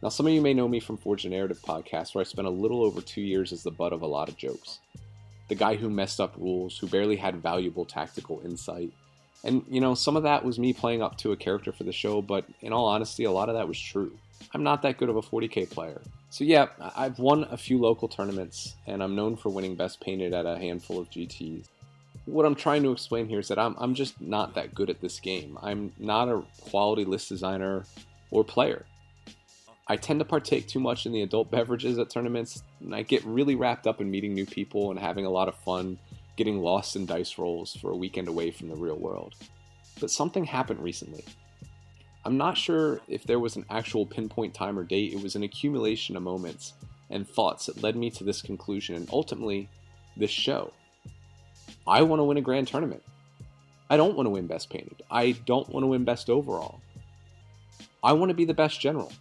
Now, some of you may know me from Forge a Narrative podcast, where I spent a little over 2 years as the butt of a lot of jokes. The guy who messed up rules, who barely had valuable tactical insight. And, some of that was me playing up to a character for the show, but in all honesty, a lot of that was true. I'm not that good of a 40k player. So yeah, I've won a few local tournaments, and I'm known for winning Best Painted at a handful of GTs. What I'm trying to explain here is that I'm just not that good at this game. I'm not a quality list designer or player. I tend to partake too much in the adult beverages at tournaments, and I get really wrapped up in meeting new people and having a lot of fun, getting lost in dice rolls for a weekend away from the real world. But something happened recently. I'm not sure if there was an actual pinpoint time or date. It was an accumulation of moments and thoughts that led me to this conclusion and ultimately this show. I want to win a grand tournament. I don't want to win Best Painted. I don't want to win Best Overall. I want to be the best general.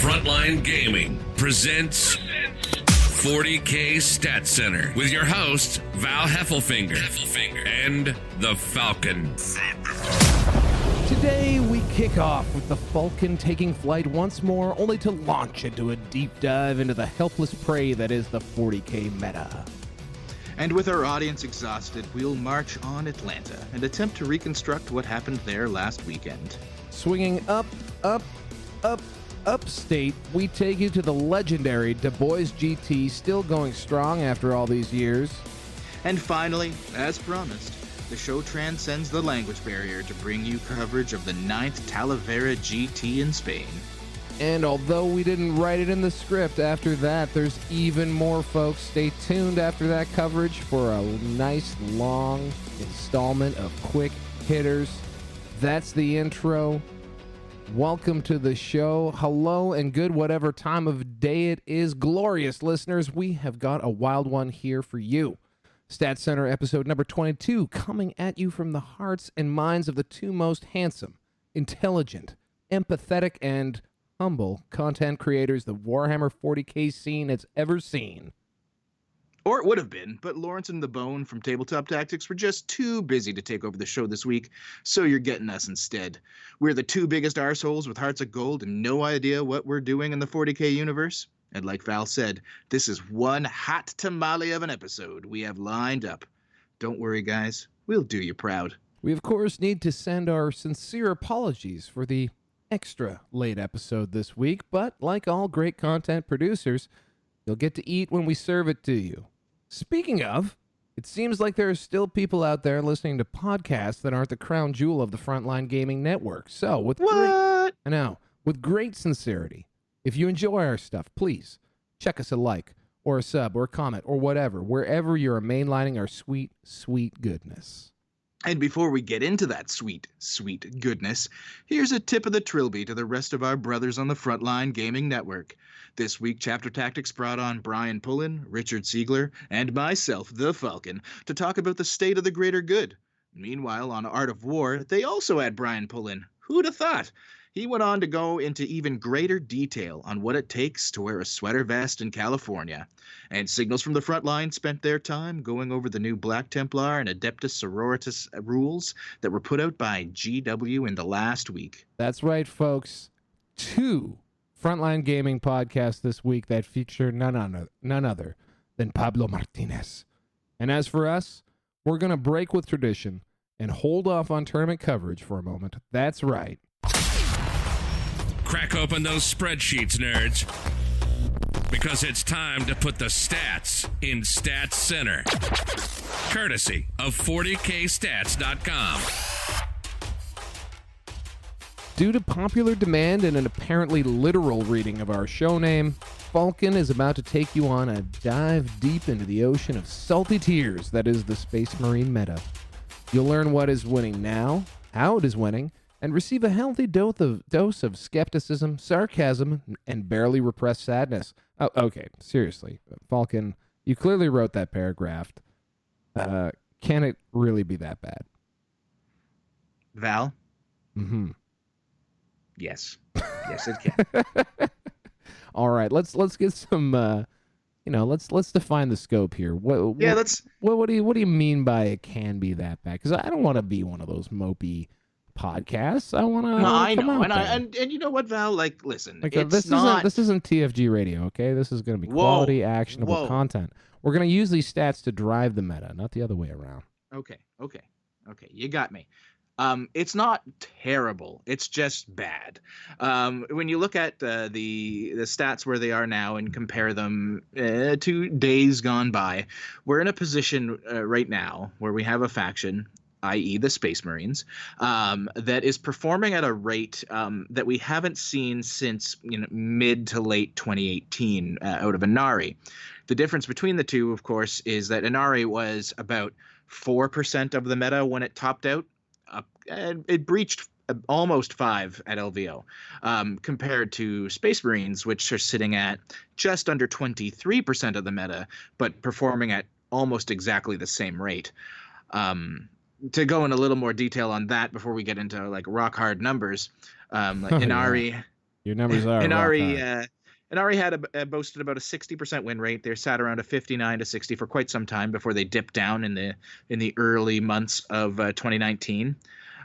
Frontline Gaming presents 40K Stat Center with your host, Val Heffelfinger and the Falcon. Today we kick off with the Falcon taking flight once more, only to launch into a deep dive into the helpless prey that is the 40K meta. And with our audience exhausted, we'll march on Atlanta and attempt to reconstruct what happened there last weekend. Swinging upstate, we take you to the legendary Boyz GT, still going strong after all these years. And finally, as promised, the show transcends the language barrier to bring you coverage of the 9th Talavera GT in Spain. And although we didn't write it in the script, after that, there's even more, folks. Stay tuned after that coverage for a nice long installment of quick hitters. That's the intro. Welcome to the show. Hello and good whatever time of day it is. Glorious listeners, we have got a wild one here for you. Stat Center episode number 22, coming at you from the hearts and minds of the two most handsome, intelligent, empathetic, and humble content creators the Warhammer 40k scene has ever seen. Or it would have been, but Lawrence and the Bone from Tabletop Tactics were just too busy to take over the show this week, so you're getting us instead. We're the two biggest arseholes with hearts of gold and no idea what we're doing in the 40k universe. And like Val said, this is one hot tamale of an episode we have lined up. Don't worry, guys. We'll do you proud. We, of course, need to send our sincere apologies for the extra late episode this week, but like all great content producers, you'll get to eat when we serve it to you. Speaking of, it seems like there are still people out there listening to podcasts that aren't the crown jewel of the Frontline Gaming Network. So, with great sincerity, if you enjoy our stuff, please check us a like or a sub or a comment or whatever, wherever you're mainlining our sweet, sweet goodness. And before we get into that sweet, sweet goodness, here's a tip of the trilby to the rest of our brothers on the Frontline Gaming Network. This week, Chapter Tactics brought on Brian Pullen, Richard Siegler, and myself, the Falcon, to talk about the state of the greater good. Meanwhile, on Art of War, they also had Brian Pullen. Who'd have thought? He went on to go into even greater detail on what it takes to wear a sweater vest in California. And Signals from the Frontline spent their time going over the new Black Templar and Adeptus Sororitas rules that were put out by GW in the last week. That's right, folks. 2 Frontline Gaming podcasts this week that feature none other than Pablo Martinez. And as for us, we're going to break with tradition and hold off on tournament coverage for a moment. That's right. Crack open those spreadsheets, nerds, because it's time to put the stats in Stats Center, courtesy of 40kstats.com. Due to popular demand and an apparently literal reading of our show name, Falcon is about to take you on a dive deep into the ocean of salty tears that is the Space Marine meta. You'll learn what is winning now, how it is winning, and receive a healthy dose of skepticism, sarcasm, and barely repressed sadness. Oh, okay, seriously. Falcon, you clearly wrote that paragraph. Can it really be that bad? Val? Mm-hmm. Yes. Yes, it can. All right, let's get some, let's define the scope here. What do you mean by it can be that bad? Because I don't want to be one of those mopey podcasts. I want to. No, I come know, out and there. and you know what, Val? Like, listen, Like it's this not. isn't TFG radio, okay? This is going to be Whoa, quality, actionable whoa. content. We're going to use these stats to drive the meta, not the other way around. Okay. You got me. It's not terrible. It's just bad. When you look at the stats where they are now and compare them to days gone by, we're in a position right now where we have a faction, i.e. the Space Marines, that is performing at a rate that we haven't seen since mid to late 2018 out of Inari. The difference between the two, of course, is that Inari was about 4% of the meta when it topped out. It breached almost 5 at LVO, compared to Space Marines, which are sitting at just under 23% of the meta, but performing at almost exactly the same rate. To go in a little more detail on that before we get into like rock hard numbers, Inari, Yeah. Your numbers are Inari, rock hard. Inari had boasted about a 60% win rate. They sat around a 59 to 60 for quite some time before they dipped down in the early months of 2019.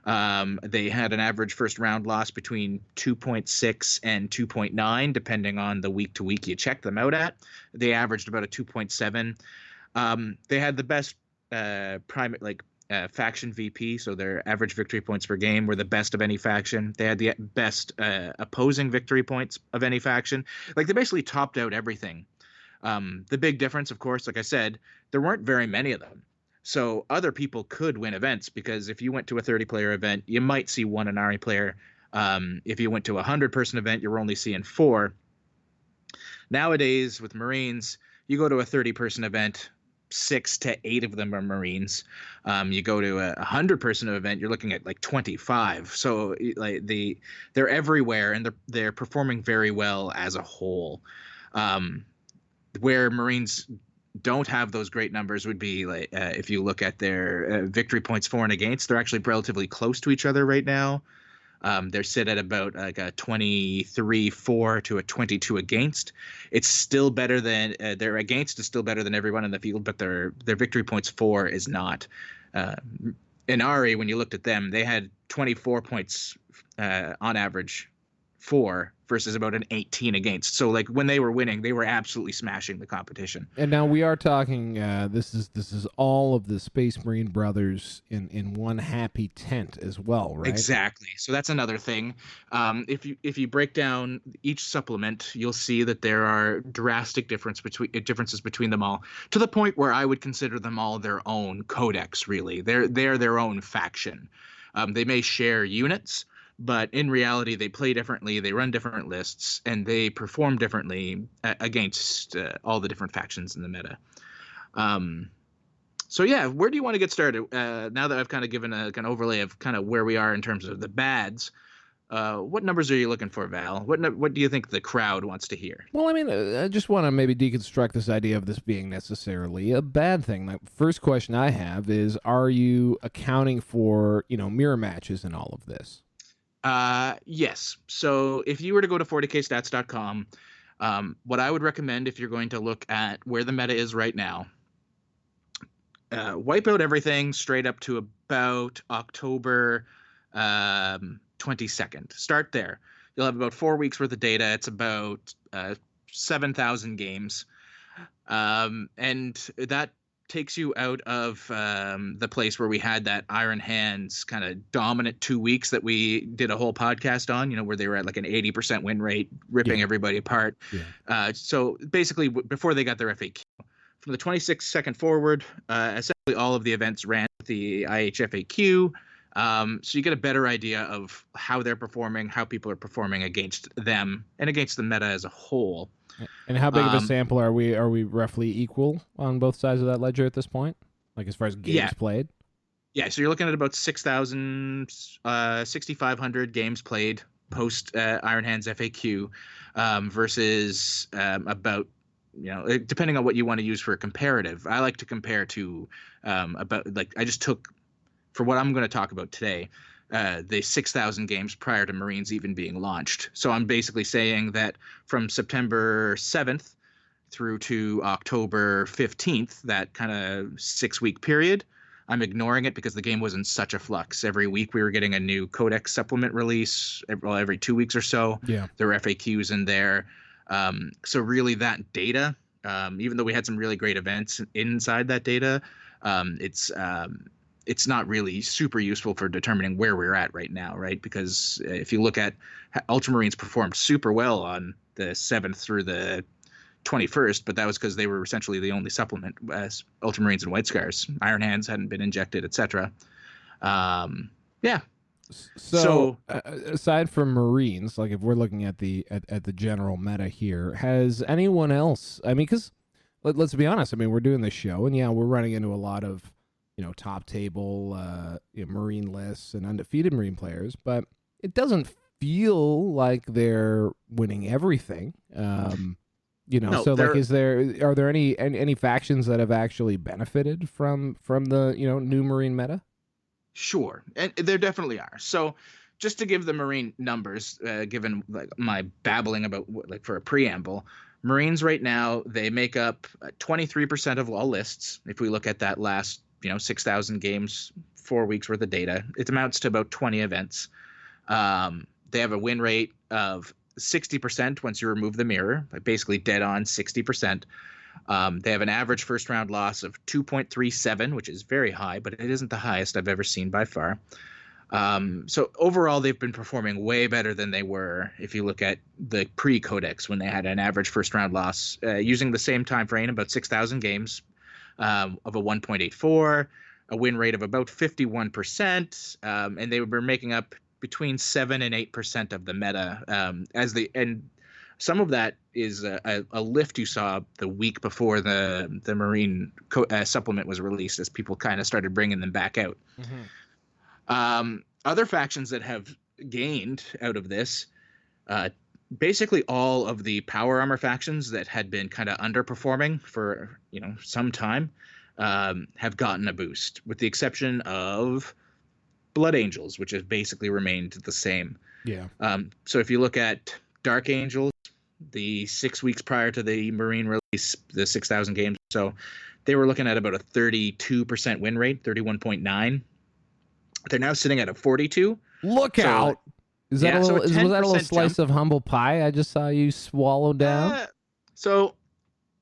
They had an average first round loss between 2.6 and 2.9, depending on the week to week you check them out at. They averaged about a 2.7. They had the best faction VP, so their average victory points per game were the best of any faction. They had the best opposing victory points of any faction. Like, they basically topped out everything. The big difference, of course, like I said, there weren't very many of them. So other people could win events, because if you went to a 30-player event, you might see one Inari player. If you went to a 100-person event, you're only seeing 4. Nowadays, with Marines, you go to a 30-person event, 6 to 8 of them are Marines. You go to a 100-person event, you're looking at like 25. So like they're everywhere, and they're performing very well as a whole. Where Marines don't have those great numbers would be like if you look at their victory points for and against, they're actually relatively close to each other right now. They're sit at about like a 23-4 to a 22 against. It's still better than their against is still better than everyone in the field, but their victory points for is not. Inari, when you looked at them, they had 24 points on average for versus about an 18 against. So like when they were winning, they were absolutely smashing the competition. And now we are talking. This is all of the Space Marine brothers in one happy tent as well, right? Exactly. So that's another thing. If you break down each supplement, you'll see that there are drastic differences between them all, to the point where I would consider them all their own codex. Really, they're their own faction. They may share units, but in reality, they play differently, they run different lists, and they perform differently against all the different factions in the meta. So yeah, where do you want to get started? Now that I've kind of given an overlay of kind of where we are in terms of the bads, what numbers are you looking for, Val? What do you think the crowd wants to hear? Well, I mean, I just want to maybe deconstruct this idea of this being necessarily a bad thing. The first question I have is, are you accounting for, mirror matches in all of this? Yes. So if you were to go to 40kstats.com, what I would recommend if you're going to look at where the meta is right now, wipe out everything straight up to about October 22nd. Start there. You'll have about 4 weeks worth of data. It's about 7,000 games. And that takes you out of the place where we had that Iron Hands kind of dominant 2 weeks that we did a whole podcast on, where they were at like an 80% win rate, ripping everybody apart. Yeah. So basically, before they got their FAQ, from the 26th second forward, essentially all of the events ran with the IHFAQ. So you get a better idea of how they're performing, how people are performing against them, and against the meta as a whole. And how big of a sample are we? Are we roughly equal on both sides of that ledger at this point? Like as far as games played? Yeah, so you're looking at about 6,500 games played post Iron Hands FAQ versus about, depending on what you want to use for a comparative. I like to compare to I just took, for what I'm going to talk about today, the 6,000 games prior to Marines even being launched. So I'm basically saying that from September 7th through to October 15th, that kind of 6-week period, I'm ignoring it because the game was in such a flux. Every week we were getting a new codex supplement release, every 2 weeks or so. Yeah. There were FAQs in there. So really that data, even though we had some really great events inside that data, it's not really super useful for determining where we're at right now, right? Because if you look at Ultramarines performed super well on the 7th through the 21st, but that was because they were essentially the only supplement as Ultramarines and White Scars. Iron Hands hadn't been injected, etc. Yeah. So aside from Marines, like if we're looking at the general meta here, has anyone else? I mean, because let's be honest. I mean, we're doing this show, and yeah, we're running into a lot of top table Marine lists and undefeated Marine players, but it doesn't feel like they're winning everything. No, so like, are there any factions that have actually benefited from the new Marine meta? Sure, and there definitely are. So, just to give the Marine numbers, given like my babbling about like for a preamble, Marines right now they make up 23% of all lists. If we look at that last 6,000 games, 4 weeks worth of data, it amounts to about 20 events. They have a win rate of 60% once you remove the mirror, like basically dead on 60%. They have an average first round loss of 2.37, which is very high, but it isn't the highest I've ever seen by far. So overall, they've been performing way better than they were if you look at the pre-Codex, when they had an average first round loss using the same time frame, about 6,000 games, of a 1.84, a win rate of about 51%, and they were making up between 7 and 8% of the meta. And some of that is a lift you saw the week before the Marine supplement was released, as people kind of started bringing them back out. Mm-hmm. Other factions that have gained out of this, basically all of the power armor factions that had been kind of underperforming for some time, have gotten a boost, with the exception of Blood Angels, which has basically remained the same. Yeah. So if you look at Dark Angels, the 6 weeks prior to the Marine release, the 6,000 games, so they were looking at about a 32% win rate, 31.9. They're now sitting at a 42. Look out! Was that a little slice jump of humble pie I just saw you swallow down? So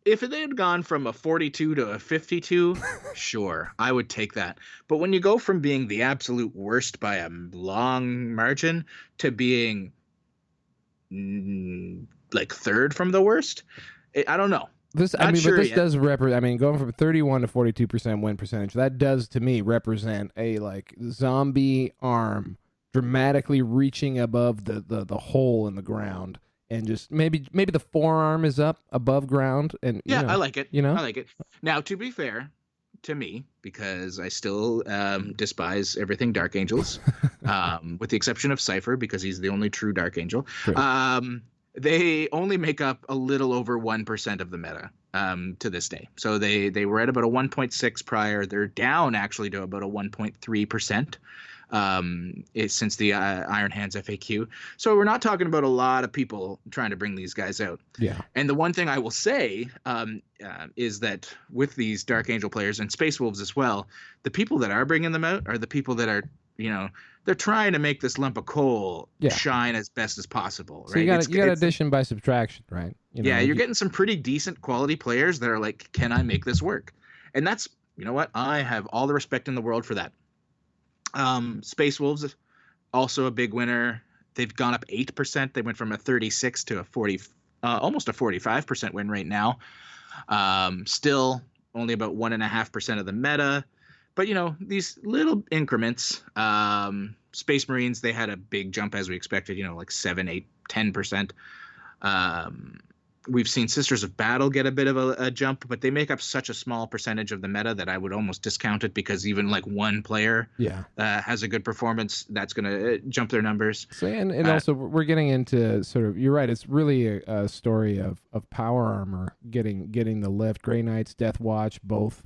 if they had gone from a 42 to a 52, sure, I would take that. But when you go from being the absolute worst by a long margin to being like third from the worst, I don't know. This does represent. I mean, going from 31 to 42% win percentage, that does to me represent a like zombie arm dramatically reaching above the hole in the ground, and just maybe the forearm is up above ground. And I like it. I like it. Now, to be fair to me, because I still despise everything Dark Angels, with the exception of Cypher, because he's the only true Dark Angel. They only make up a little over 1% of the meta to this day. So they were at about a 1.6 prior. They're down actually to about a 1.3% since the Iron Hands FAQ. So we're not talking about a lot of people trying to bring these guys out. Yeah. And the one thing I will say is that with these Dark Angel players and Space Wolves as well, the people that are bringing them out are the people that are, they're trying to make this lump of coal shine as best as possible. Right? So you got addition by subtraction, right? You're getting some pretty decent quality players that are like, can I make this work? And that's, what? I have all the respect in the world for that. Space Wolves, also a big winner. They've gone up 8%. They went from a 36 to a 40, almost a 45% win rate now. Still only about 1.5% of the meta. But, these little increments, Space Marines, they had a big jump as we expected, like 7, 8, 10%. We've seen Sisters of Battle get a bit of a jump, but they make up such a small percentage of the meta that I would almost discount it, because even like one player has a good performance, that's going to jump their numbers. So, and also we're getting into sort of, you're right, it's really a story of power armor getting the lift. Grey Knights, Death Watch, both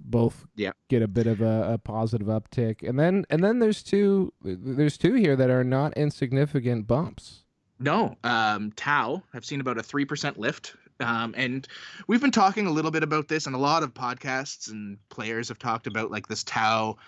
get a bit of a positive uptick. And then there's two here that are not insignificant bumps. No, Tau, I've seen about a 3% lift. And we've been talking a little bit about this, and a lot of podcasts and players have talked about like this Tau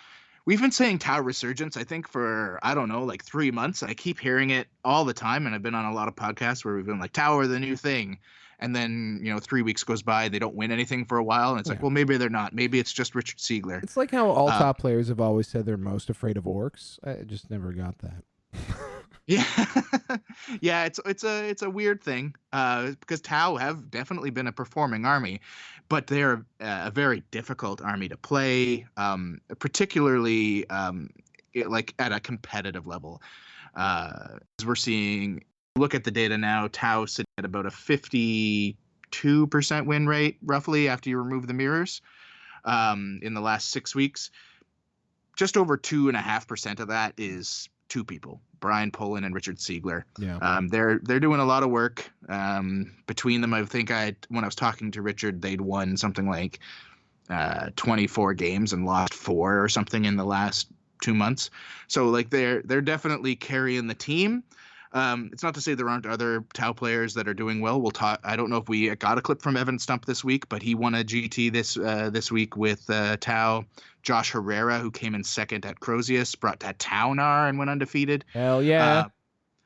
we've been saying Tau Resurgence, I think, for, I don't know, like 3 months. I keep hearing it all the time, and I've been on a lot of podcasts where we've been like, Tau are the new thing. And then, 3 weeks goes by, they don't win anything for a while, and it's like, well, maybe they're not. Maybe it's just Richard Siegler. It's like how all top players have always said they're most afraid of orcs. I just never got that. Yeah, yeah, it's a weird thing because Tau have definitely been a performing army, but they're a very difficult army to play, particularly like at a competitive level. As we're seeing, look at the data now, Tau sitting at about a 52% win rate, roughly, after you remove the mirrors in the last 6 weeks. Just over 2.5% of that is two people, Brian Pullen and Richard Siegler. Yeah. They're doing a lot of work. Between them, I think when I was talking to Richard, they'd won something like 24 games and lost 4 or something in the last 2 months. So like they're definitely carrying the team. It's not to say there aren't other Tau players that are doing well. We'll talk. I don't know if we got a clip from Evan Stump this week, but he won a GT this week with Tau. Josh Herrera, who came in second at Crozius, brought that Taunar and went undefeated. Hell yeah.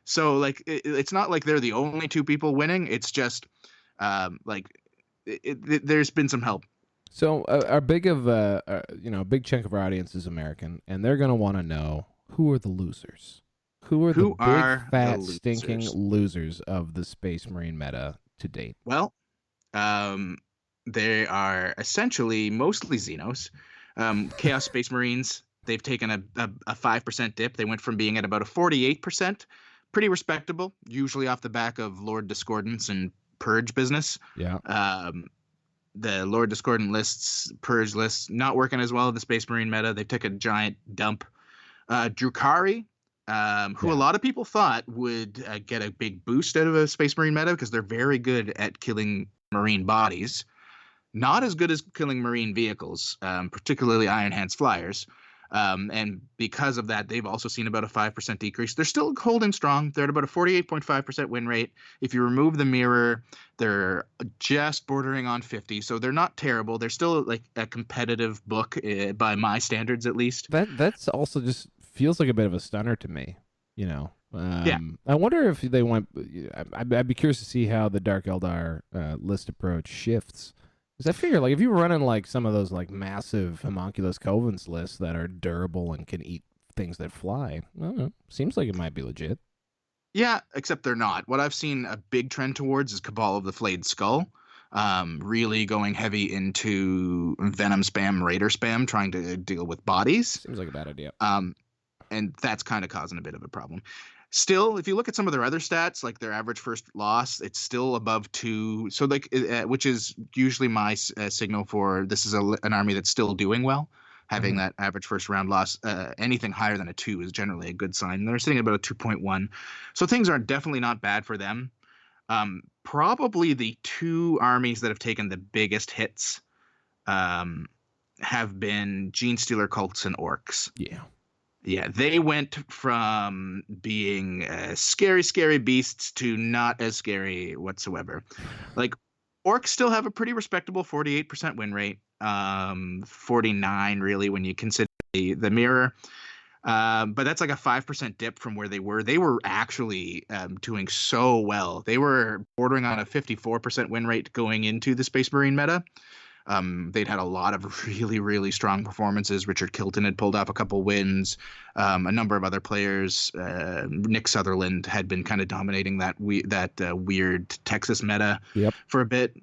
So like it's not like they're the only two people winning. It's just there's been some help. So a big chunk of our audience is American, and they're gonna want to know who are the losers. Who are the big, fat, stinking losers of the Space Marine meta to date? Well, they are essentially mostly Xenos. Chaos Space Marines, they've taken a 5% dip. They went from being at about a 48%, pretty respectable, usually off the back of Lord Discordance and Purge business. Yeah. The Lord Discordant lists, Purge lists, not working as well in the Space Marine meta. They took a giant dump. Drukhari, who a lot of people thought would get a big boost out of a Space Marine meta because they're very good at killing Marine bodies. Not as good as killing Marine vehicles, particularly Iron Hands flyers. And because of that, they've also seen about a 5% decrease. They're still holding strong. They're at about a 48.5% win rate. If you remove the mirror, they're just bordering on 50. So they're not terrible. They're still like a competitive book by my standards, at least. That's also just feels like a bit of a stunner to me, Yeah. I wonder if they went. I'd be curious to see how the Dark Eldar list approach shifts. Because I figure, like, if you were running, like, some of those, like, massive Homunculus Covens lists that are durable and can eat things that fly, I don't know, seems like it might be legit. Yeah, except they're not. What I've seen a big trend towards is Cabal of the Flayed Skull, really going heavy into Venom spam, Raider spam, trying to deal with bodies. Seems like a bad idea. And that's kind of causing a bit of a problem. Still, if you look at some of their other stats, like their average first loss, it's still above 2. So, like, which is usually my signal for this is an army that's still doing well. Having that average first round loss, anything higher than a 2 is generally a good sign. They're sitting at about a 2.1. So things are definitely not bad for them. Probably the 2 armies that have taken the biggest hits have been Gene Stealer cults and orcs. Yeah, they went from being scary, scary beasts to not as scary whatsoever. Like, orcs still have a pretty respectable 48% win rate, 49 really when you consider the mirror. But that's like a 5% dip from where they were. They were actually doing so well. They were bordering on a 54% win rate going into the Space Marine meta. They'd had a lot of really, really strong performances. Richard Kilton had pulled off a couple wins. A number of other players, Nick Sutherland, had been kind of dominating that weird Texas meta for a bit.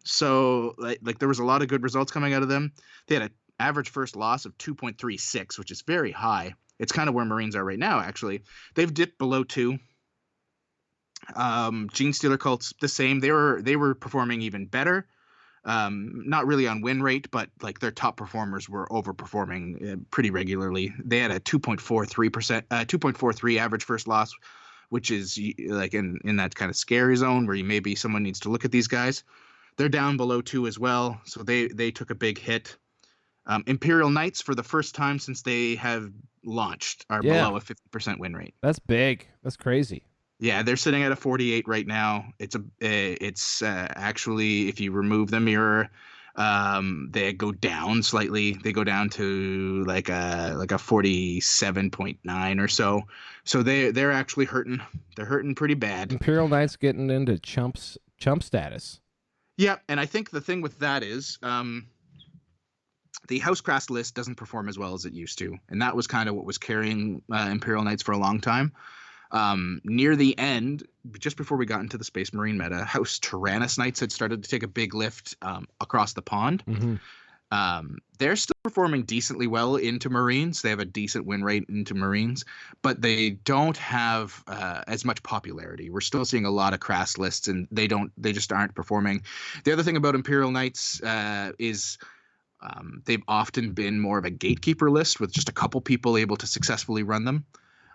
So like there was a lot of good results coming out of them. They had an average first loss of 2.36, which is very high. It's kind of where Marines are right now, actually. They've dipped below 2. Gene Stealer cults, the same. They were performing even better. Not really on win rate, but like their top performers were overperforming pretty regularly. They had a 2.43 average first loss, which is like in that kind of scary zone where maybe someone needs to look at these guys. They're down below 2 as well, so they took a big hit. Imperial Knights, for the first time since they have launched, are below a 50% win rate. That's big. That's crazy. Yeah, they're sitting at a 48 right now. It's actually, if you remove the mirror, They go down slightly. They go down to like a 47.9 or so. So they're actually hurting. They're hurting pretty bad. Imperial Knights getting into chump status. Yeah, and I think the thing with that is the Housecraft list doesn't perform as well as it used to, and that was kind of what was carrying Imperial Knights for a long time. Near the end, just before we got into the Space Marine meta, House Tyrannus Knights had started to take a big lift across the pond. Mm-hmm. They're still performing decently well into Marines. They have a decent win rate into Marines, but they don't have as much popularity. We're still seeing a lot of crass lists, and they just aren't performing. The other thing about Imperial Knights is they've often been more of a gatekeeper list with just a couple people able to successfully run them.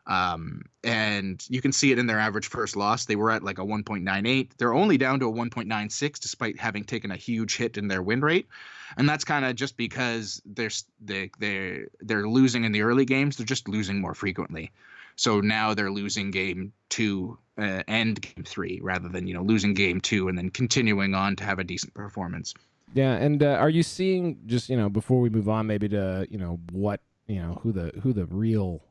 And you can see it in their average first loss. They were at like a 1.98. They're only down to a 1.96 despite having taken a huge hit in their win rate. And that's kind of just because they're losing in the early games. They're just losing more frequently. So now they're losing game 2 and game 3 rather than, losing game 2 and then continuing on to have a decent performance. Yeah. And are you seeing just, before we move on, maybe to, what, who the real,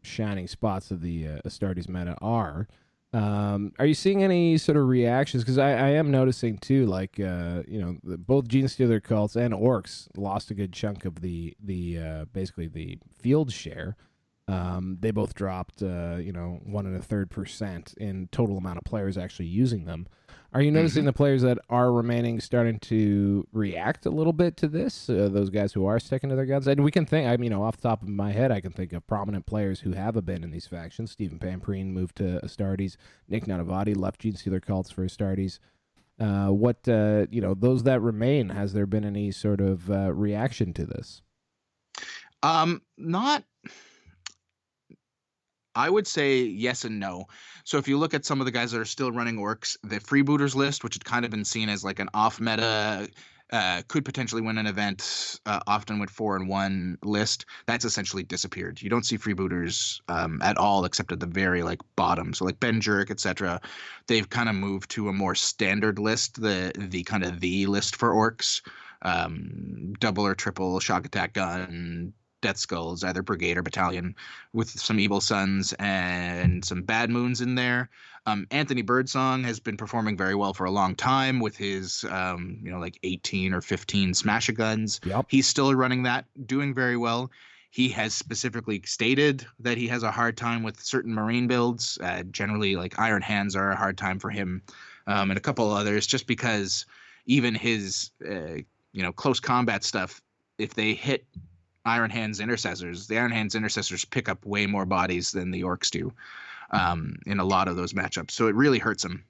shining spots of the Astartes meta are you seeing any sort of reactions? Because I am noticing too, like both Genestealer cults and orcs lost a good chunk of the basically the field share. They both dropped 1 1/3% in total amount of players actually using them. Are you noticing the players that are remaining starting to react a little bit to this? Those guys who are sticking to their guns, and we can think. Off the top of my head, I can think of prominent players who have been in these factions. Stephen Pamprine moved to Astartes. Nick Nanavati left Genestealer cults for Astartes. Those that remain, has there been any sort of reaction to this? Not. I would say yes and no. So if you look at some of the guys that are still running orcs, the freebooters list, which had kind of been seen as like an off meta, could potentially win an event, often with 4-1 list, that's essentially disappeared. You don't see freebooters at all, except at the very bottom. So like Ben Jurek, etc. They've kind of moved to a more standard list, the kind of the list for orcs, double or triple shock attack gun, Death Skulls, either brigade or battalion, with some Evil Sons and some Bad Moons in there. Anthony Birdsong has been performing very well for a long time with his 18 or 15 smasher guns. Yep. He's still running that, doing very well. He has specifically stated that he has a hard time with certain Marine builds. Generally, Iron Hands are a hard time for him, and a couple others, just because even his close combat stuff, if they hit Iron Hands Intercessors, the Iron Hands Intercessors pick up way more bodies than the orcs do in a lot of those matchups. So it really hurts them.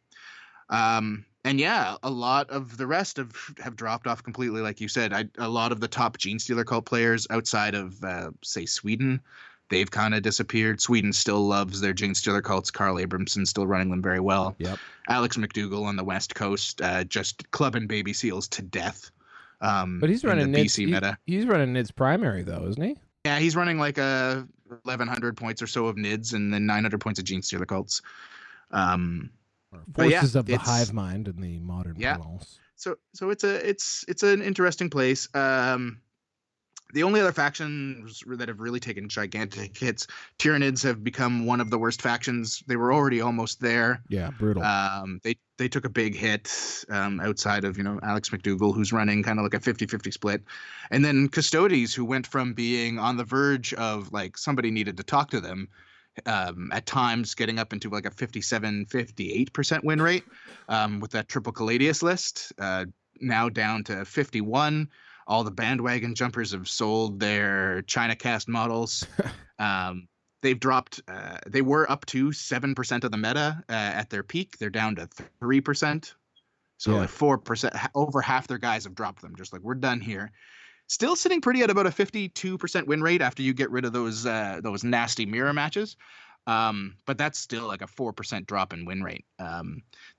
And yeah, a lot of the rest have dropped off completely, like you said. A lot of the top Genestealer cult players outside of, say, Sweden, they've kind of disappeared. Sweden still loves their Genestealer cults. Carl Abramson still running them very well. Yep. Alex McDougall on the West Coast just clubbing baby seals to death. But he's running the NIDS, BC meta. He's running NIDS primary though, isn't he? Yeah, he's running 1,100 points or so of NIDS and then 900 points of Genestealer cults. Forces of the hive mind in the modern balance. So it's an interesting place. The only other factions that have really taken gigantic hits, Tyranids have become one of the worst factions. They were already almost there. Yeah, brutal. They took a big hit outside of, Alex McDougall, who's running kind of like a 50-50 split. And then Custodes, who went from being on the verge of somebody needed to talk to them, at times getting up into a 57-58% win rate with that triple Caladius list, now down to 51. All the bandwagon jumpers have sold their China cast models. They've dropped. They were up to 7% of the meta at their peak. They're down to 3%. So 4%. Over half their guys have dropped them. Just we're done here. Still sitting pretty at about a 52% win rate after you get rid of those nasty mirror matches. But that's still a 4% drop in win rate.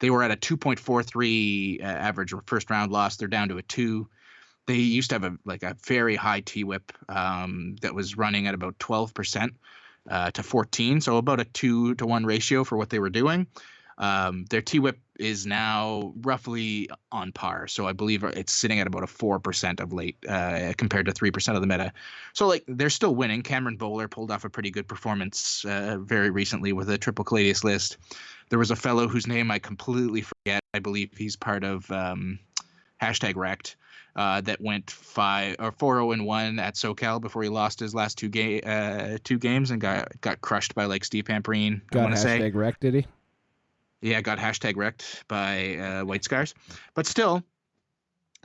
They were at a 2.43 average first round loss. They're down to a 2. They used to have a very high T-whip that was running at about 12% to 14, so about a 2-to-1 ratio for what they were doing. Their T-whip is now roughly on par. So I believe it's sitting at about a 4% of late compared to 3% of the meta. So like they're still winning. Cameron Bowler pulled off a pretty good performance very recently with a triple Cladius list. There was a fellow whose name I completely forget. I believe he's part of hashtag Wrecked. That went 4-0-1 at SoCal before he lost his last two games and got crushed by like Steve Pamperine. Got hashtag wrecked, did he? Yeah, got hashtag wrecked by White Scars. But still,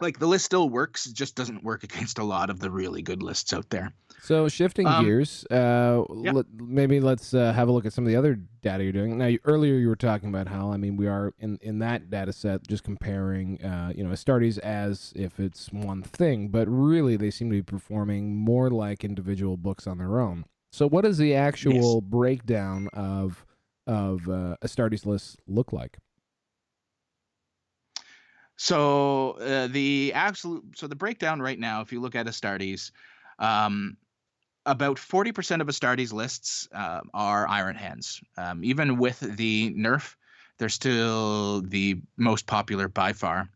like the list still works. It just doesn't work against a lot of the really good lists out there. So shifting gears, maybe let's have a look at some of the other data you're doing. Now, earlier you were talking about how, I mean, we are in that data set just comparing, Astartes as if it's one thing, but really they seem to be performing more like individual books on their own. So what does the actual breakdown of Astartes lists look like? So the breakdown right now, if you look at Astartes, about 40% of Astartes lists are Iron Hands. Even with the nerf, they're still the most popular by far.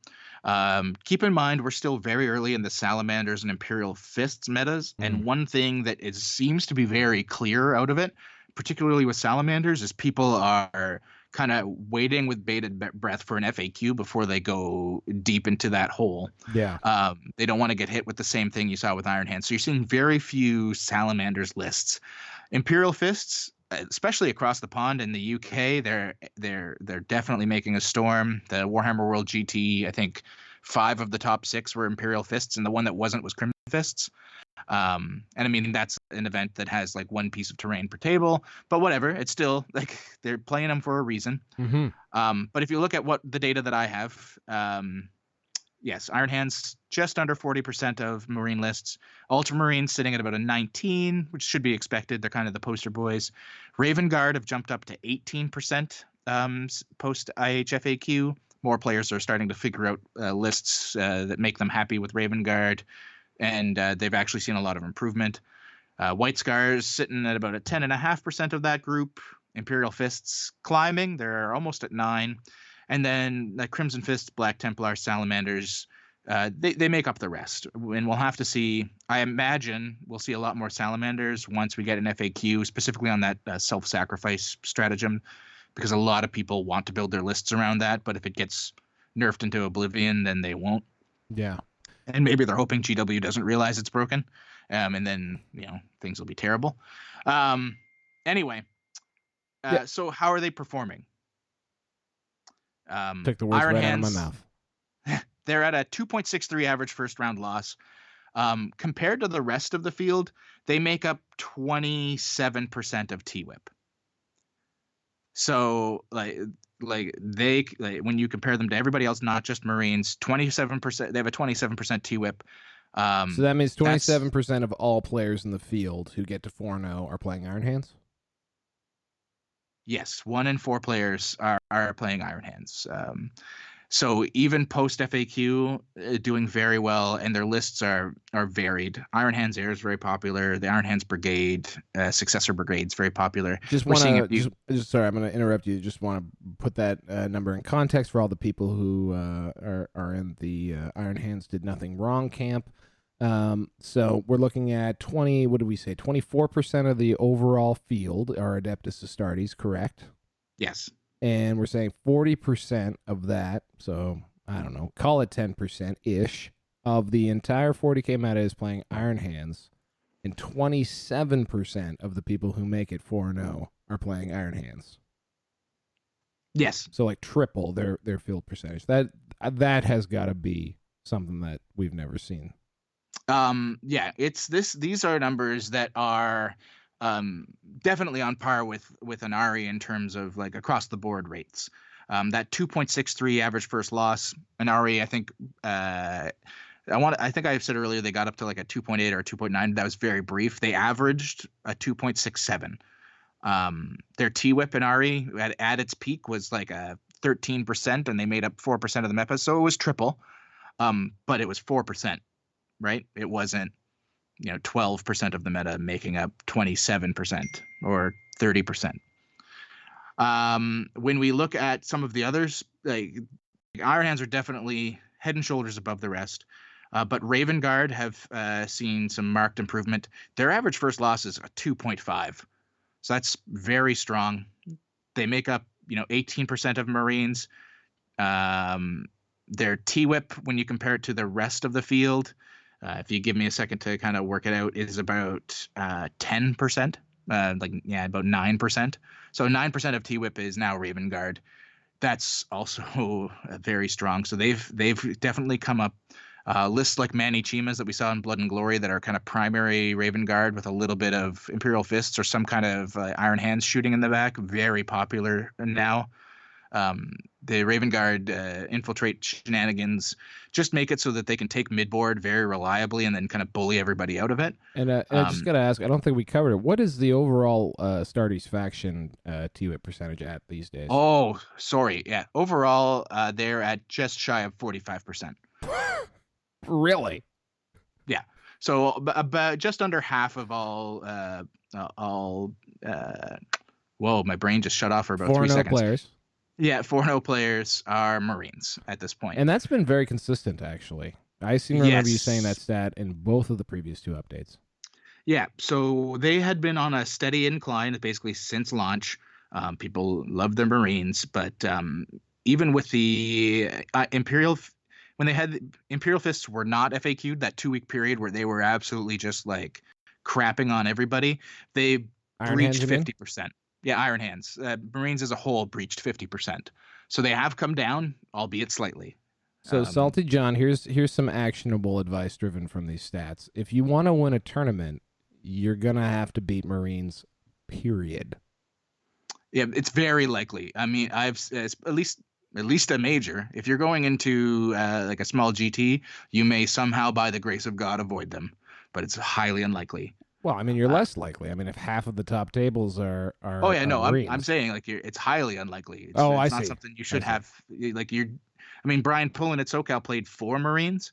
Keep in mind, we're still very early in the Salamanders and Imperial Fists metas, and one thing that seems to be very clear out of it, particularly with Salamanders, is people are kind of waiting with bated breath for an FAQ before they go deep into that hole. Yeah. They don't want to get hit with the same thing you saw with Iron Hands. So you're seeing very few Salamanders lists. Imperial Fists, especially across the pond in the UK, they're definitely making a storm. The Warhammer World GT, I think 5 of the top 6 were Imperial Fists, and the one that wasn't was Crimson Fists. And I mean, that's an event that has like one piece of terrain per table, but whatever, it's still like they're playing them for a reason. But if you look at what the data that I have, yes, Iron Hands just under 40% of Marine lists. Ultramarine sitting at about a 19, which should be expected. They're kind of the poster boys. Raven Guard have jumped up to 18% post IHFAQ. More players are starting to figure out lists that make them happy with Raven Guard, and they've actually seen a lot of improvement. White Scars sitting at about a 10.5% of that group. Imperial Fists climbing. They're almost at 9. And then the Crimson Fists, Black Templar, Salamanders, they make up the rest. And we'll have to see. I imagine we'll see a lot more Salamanders once we get an FAQ, specifically on that self-sacrifice stratagem, because a lot of people want to build their lists around that. But if it gets nerfed into oblivion, then they won't. Yeah. And maybe they're hoping GW doesn't realize it's broken. And then, things will be terrible. Anyway, so how are they performing? Took the words Iron right Hands, out of my mouth. They're at a 2.63 average first round loss. Compared to the rest of the field, they make up 27% of T-Whip. So when you compare them to everybody else, not just Marines, 27%. They have a 27% T-Whip. So that means 27% of all players in the field who get to 4-0 are playing Iron Hands? Yes, 1 in 4 players are playing Iron Hands. So even post FAQ, doing very well, and their lists are varied. Iron Hands Air is very popular. The Iron Hands Brigade, Successor Brigade is very popular. Sorry, I'm going to interrupt you. Just want to put that number in context for all the people who are in the Iron Hands Did Nothing Wrong camp. So we're looking at 24% of the overall field are Adeptus Astartes, correct? Yes. And we're saying 40% of that, so I don't know, call it 10%-ish, of the entire 40K meta is playing Iron Hands, and 27% of the people who make it 4-0 are playing Iron Hands. Yes. So like triple their field percentage. That has got to be something that we've never seen. Yeah, these are numbers that are definitely on par with an Ari in terms of like across the board rates. That 2.63 average first loss, an Ari, I think I think I said earlier they got up to like a 2.8 or a 2.9. That was very brief. They averaged a 2.67. Their T-Whip in Ari at its peak was like a 13%, and they made up 4% of the meta, so it was triple. But it was 4%, right? It wasn't 12% of the meta making up 27% or 30%. When we look at some of the others, like Iron Hands are definitely head and shoulders above the rest. But Raven Guard have seen some marked improvement. Their average first loss is a 2.5. So that's very strong. They make up, 18% of Marines. Their T-Whip, when you compare it to the rest of the field, if you give me a second to kind of work it out, is about 10%, about 9%. So 9% of T-Whip is now Raven Guard. That's also very strong. So they've definitely come up. Lists like Manny Chimas that we saw in Blood and Glory that are kind of primary Raven Guard with a little bit of Imperial Fists or some kind of Iron Hands shooting in the back, very popular now. The Raven Guard infiltrate shenanigans, just make it so that they can take midboard very reliably and then kind of bully everybody out of it. And I just got to ask, I don't think we covered it. What is the overall Stardy's faction T-Whip percentage at these days? Oh, sorry. Yeah. Overall, they're at just shy of 45%. Really? Yeah. So about just under half of all whoa, my brain just shut off for about 3 seconds. Players. Yeah, 4-0 players are Marines at this point. And that's been very consistent, actually. I seem to remember you saying that stat in both of the previous 2 updates. Yeah, so they had been on a steady incline basically since launch. People love their Marines, but even with the Imperial... When they had Imperial Fists were not FAQ'd, that 2-week period where they were absolutely just like crapping on everybody, they breached 50%. Yeah, Iron Hands. Marines as a whole breached 50%. So they have come down, albeit slightly. So Salty John, here's some actionable advice driven from these stats. If you want to win a tournament, you're gonna have to beat Marines, period. Yeah, it's very likely. I mean, I've at least a major. If you're going into like a small GT, you may somehow, by the grace of God, avoid them, but it's highly unlikely. Well, I mean, you're less likely. I mean, if half of the top tables are oh yeah, no, Marines. I'm saying like it's highly unlikely. It's, I it's not see. something you should have. Like I mean, Brian Pullen at SoCal played 4 Marines,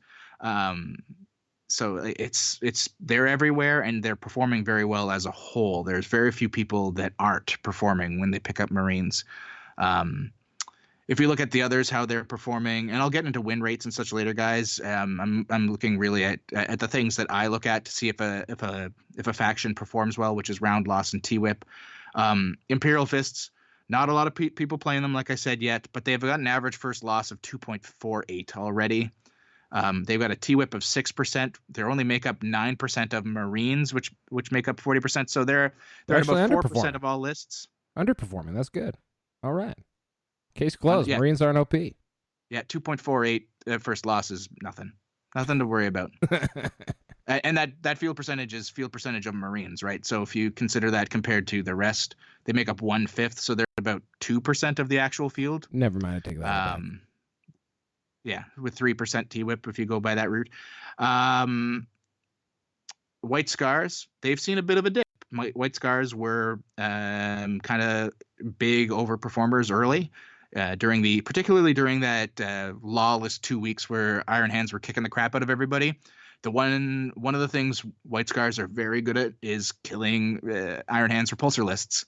so it's they're everywhere and they're performing very well as a whole. There's very few people that aren't performing when they pick up Marines. If you look at the others, how they're performing, and I'll get into win rates and such later, guys. I'm looking really at the things that I look at to see if a faction performs well, which is round loss and T-Whip. Imperial Fists, not a lot of people playing them, like I said yet, but they've got an average first loss of 2.48 already. They've got a T-Whip of 6%. They only make up 9% of Marines, which make up 40%. So they're at about 4% of all lists. Underperforming. That's good. All right. Case closed. Yeah. Marines aren't OP. Yeah, 2.48 first loss is nothing to worry about. And that field percentage is field percentage of Marines, right? So if you consider that compared to the rest, they make up 1/5, so they're about 2% of the actual field. Never mind, I take that back. Yeah, with 3% T-Whip if you go by that route. White Scars, they've seen a bit of a dip. White Scars were kind of big overperformers early. Particularly during that lawless 2 weeks where Iron Hands were kicking the crap out of everybody. One of the things White Scars are very good at is killing Iron Hands repulsor lists.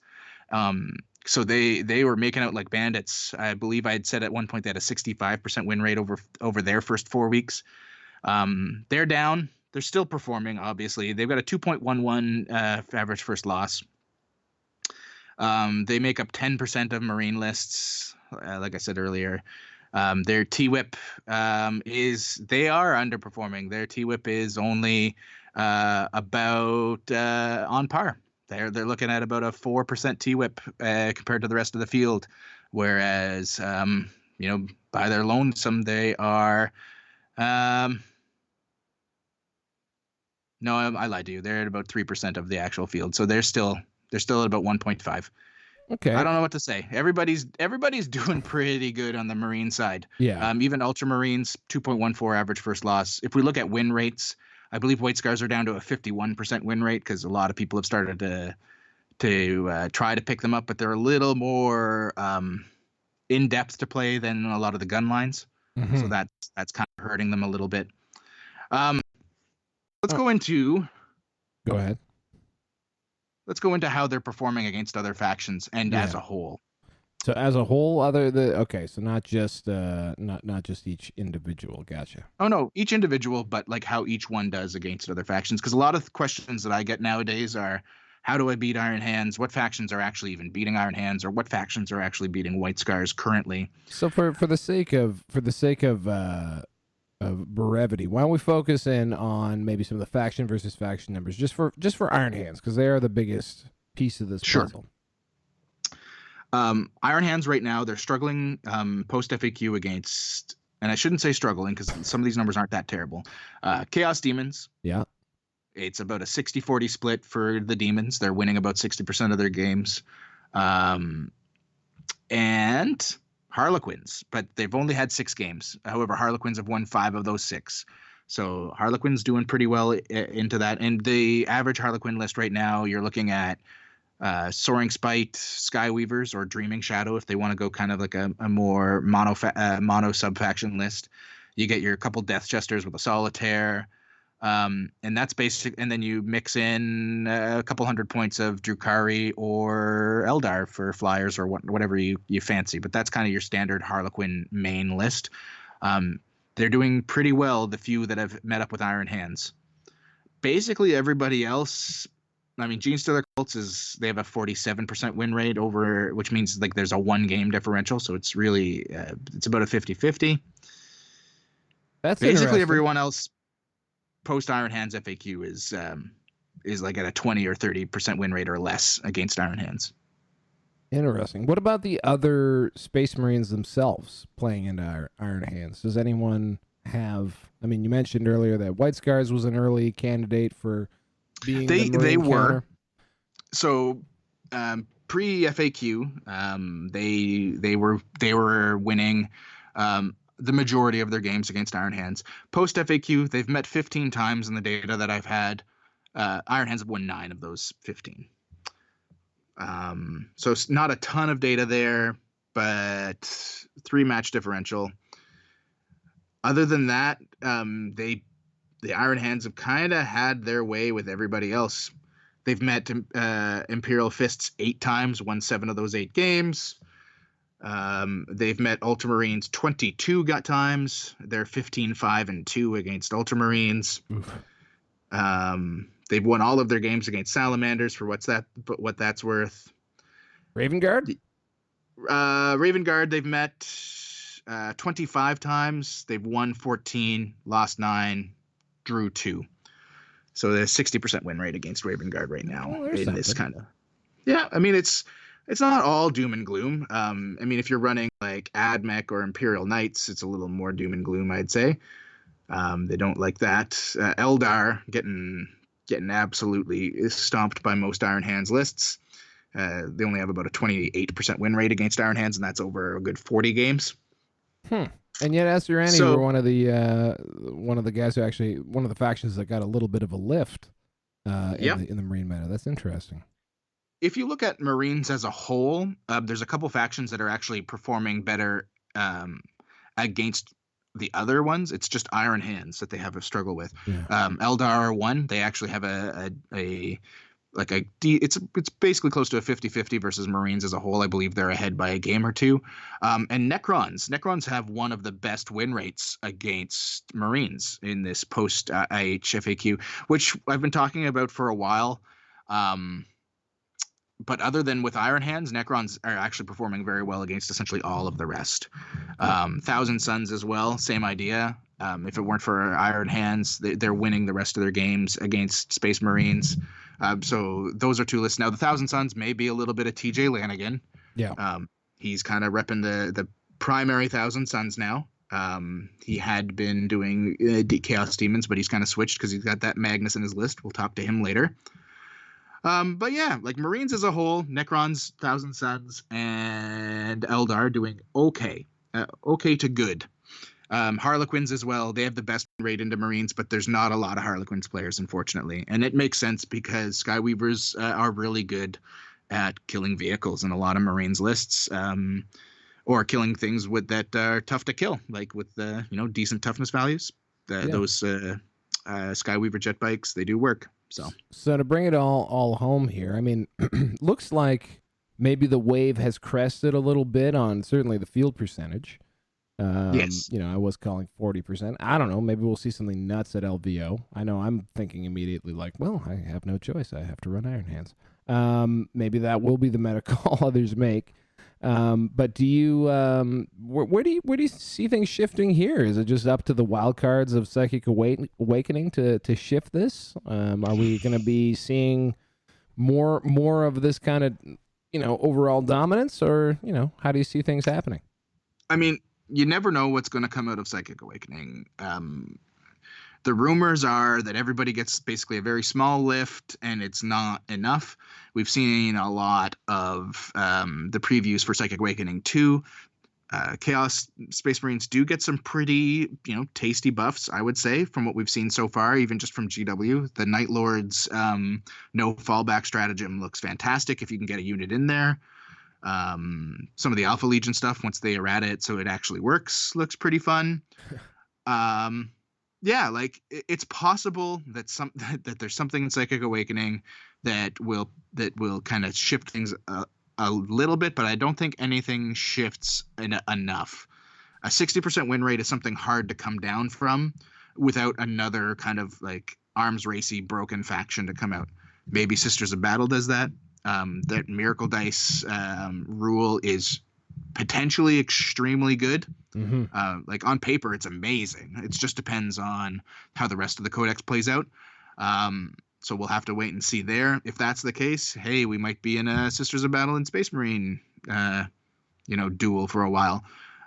So they were making out like bandits. I believe I had said at one point they had a 65% win rate over their first 4 weeks. They're down. They're still performing, obviously. They've got a 2.11 average first loss. They make up 10% of Marine lists, like I said earlier. Their T-Whip they are underperforming. Their T-Whip is only about on par. They're looking at about a 4% T-Whip compared to the rest of the field, whereas by their lonesome they are. No, I lied to you. They're at about 3% of the actual field, so they're still at about 1.5. Okay. I don't know what to say. Everybody's doing pretty good on the Marine side. Yeah. Even Ultramarines, 2.14 average first loss. If we look at win rates, I believe White Scars are down to a 51% win rate because a lot of people have started to try to pick them up, but they're a little more in depth to play than a lot of the gun lines. Mm-hmm. So that's kind of hurting them a little bit. Let's go into. Go ahead. Let's go into how they're performing against other factions and as a whole. So as a whole, okay, so not just not just each individual. Gotcha. Oh no, each individual, but like how each one does against other factions. Because a lot of questions that I get nowadays are, how do I beat Iron Hands? What factions are actually even beating Iron Hands, or what factions are actually beating White Scars currently? So for the sake of brevity, why don't we focus in on maybe some of the faction versus faction numbers, just for Iron Hands, because they are the biggest piece of this puzzle. Iron Hands right now, they're struggling post FAQ against, and I shouldn't say struggling because some of these numbers aren't that terrible. Chaos Demons. Yeah. It's about a 60-40 split for the Demons. They're winning about 60% of their games. And Harlequins, but they've only had 6 games. However, Harlequins have won 5 of those 6. So Harlequins doing pretty well into that. And the average Harlequin list right now, you're looking at Soaring Spite, Skyweavers, or Dreaming Shadow if they want to go kind of like a more mono sub-faction list. You get your couple Death Jesters with a Solitaire. And that's basic. And then you mix in a couple 100 points of Drukhari or Eldar for flyers or whatever you fancy. But that's kind of your standard Harlequin main list. They're doing pretty well, the few that have met up with Iron Hands. Basically, everybody else, I mean, Gene Stealer Cults they have a 47% win rate over, which means like there's a 1-game differential. So it's really, it's about a 50-50. That's basically everyone else post Iron Hands FAQ is like at a 20 or 30% win rate or less against Iron Hands. Interesting. What about the other Space Marines themselves playing into Iron Hands? Does anyone have? I mean, you mentioned earlier that White Scars was an early candidate for being. They were. So pre FAQ, they were winning. The majority of their games against Iron Hands. Post FAQ, they've met 15 times in the data that I've had. Iron Hands have won 9 of those 15. So it's not a ton of data there, but 3 match differential. Other than that, the Iron Hands have kind of had their way with everybody else. They've met Imperial Fists 8 times, won 7 of those 8 games. They've met Ultramarines 22 times. They're 15-5-2 against Ultramarines. They've won all of their games against Salamanders for what that's worth. Raven Guard? Raven Guard, they've met 25 times. They've won 14, lost 9, drew 2. So there's 60% win rate against Raven Guard right now in this kind of. Yeah, I mean it's not all doom and gloom. I mean, if you're running like AdMech or Imperial Knights, it's a little more doom and gloom, I'd say. They don't like that. Eldar getting absolutely stomped by most Iron Hands lists. They only have about a 28% win rate against Iron Hands, and that's over a good 40 games. And yet, Asturani were one of the guys who actually, one of the factions that got a little bit of a lift in the Marine meta. That's interesting. If you look at Marines as a whole, there's a couple factions that are actually performing better against the other ones. It's just Iron Hands that they have a struggle with. Yeah. Eldar are one. They actually have it's basically close to a 50-50 versus Marines as a whole. I believe they're ahead by a game or 2. And Necrons have one of the best win rates against Marines in this post IHFAQ, which I've been talking about for a while. But other than with Iron Hands, Necrons are actually performing very well against essentially all of the rest. Thousand Suns as well, same idea. If it weren't for Iron Hands, they're winning the rest of their games against Space Marines. So those are 2 lists. Now, the Thousand Suns may be a little bit of TJ Lanigan. Yeah. He's kind of repping the primary Thousand Suns now. He had been doing Chaos Demons, but he's kind of switched because he's got that Magnus in his list. We'll talk to him later. But yeah, like Marines as a whole, Necrons, Thousand Suns, and Eldar doing okay to good. Harlequins as well. They have the best rate into Marines, but there's not a lot of Harlequins players, unfortunately. And it makes sense because Skyweavers are really good at killing vehicles in a lot of Marines lists, or killing things that are tough to kill, like with decent toughness values. Those Skyweaver jet bikes, they do work. So to bring it all home here, I mean, looks like maybe the wave has crested a little bit on certainly the field percentage. Yes. You know, I was calling 40%. I don't know. Maybe we'll see something nuts at LVO. I know I'm thinking immediately like, well, I have no choice. I have to run Iron Hands. Maybe that will be the meta call others make. But do you, where do you see things shifting here? Is it just up to the wild cards of Psychic Awakening to shift this? Are we going to be seeing more of this kind of, you know, overall dominance, or, you know, how do you see things happening? I mean, you never know what's going to come out of Psychic Awakening. The rumors are that everybody gets basically a very small lift, and it's not enough. We've seen a lot of the previews for Psychic Awakening 2. Chaos Space Marines do get some pretty, you know, tasty buffs, I would say, from what we've seen so far, even just from GW. The Night Lord's no fallback stratagem looks fantastic if you can get a unit in there. Some of the Alpha Legion stuff, once they errata it so it actually works, looks pretty fun. Yeah, like it's possible that that there's something in Psychic Awakening that will kind of shift things a little bit, but I don't think anything shifts enough. A 60% win rate is something hard to come down from without another kind of like arms racy broken faction to come out. Maybe Sisters of Battle does that. That Miracle Dice rule is potentially extremely good. Mm-hmm. Like on paper, it's amazing. It just depends on how the rest of the codex plays out. So we'll have to wait and see there. If that's the case, hey, we might be in a Sisters of Battle and Space Marine, duel for a while.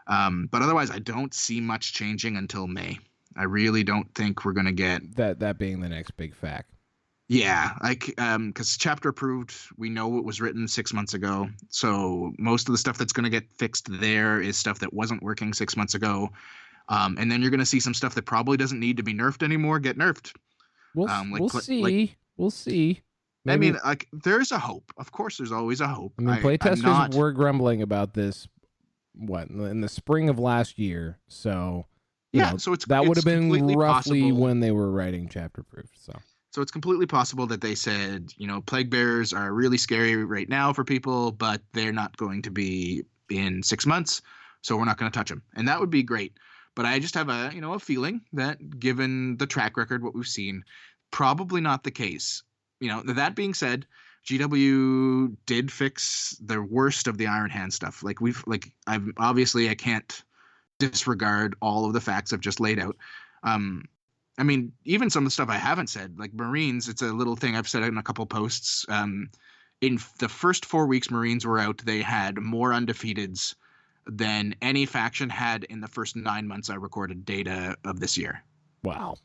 But otherwise, I don't see much changing until May. I really don't think we're going to get that being the next big fact. Yeah, like because chapter approved, we know it was written 6 months ago. So most of the stuff that's going to get fixed there is stuff that wasn't working 6 months ago. And then you're going to see some stuff that probably doesn't need to be nerfed anymore get nerfed. We'll see. We'll see. Maybe. I mean, like, there's a hope. Of course, there's always a hope. I mean, playtesters were grumbling about this, in the spring of last year. So, so that would have been roughly possible when they were writing chapter proof. So it's completely possible that they said, plague bearers are really scary right now for people, but they're not going to be in 6 months, so we're not going to touch them. And that would be great. But I just have a feeling that given the track record, what we've seen, probably not the case. That being said, GW did fix the worst of the Iron Hand stuff. I can't disregard all of the facts I've just laid out. I mean, even some of the stuff I haven't said, like Marines, it's a little thing I've said in a couple posts. In the first 4 weeks Marines were out, they had more undefeateds than any faction had in the first 9 months I recorded data of this year. Wow.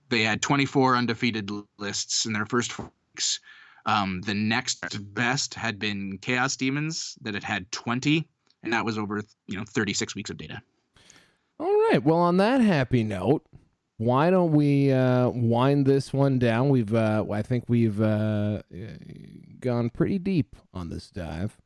They had 24 undefeated lists in their first 4 weeks. The next best had been Chaos Demons that had 20, and that was over 36 weeks of data. All right. Well, on that happy note, why don't we wind this one down? I think we've gone pretty deep on this dive,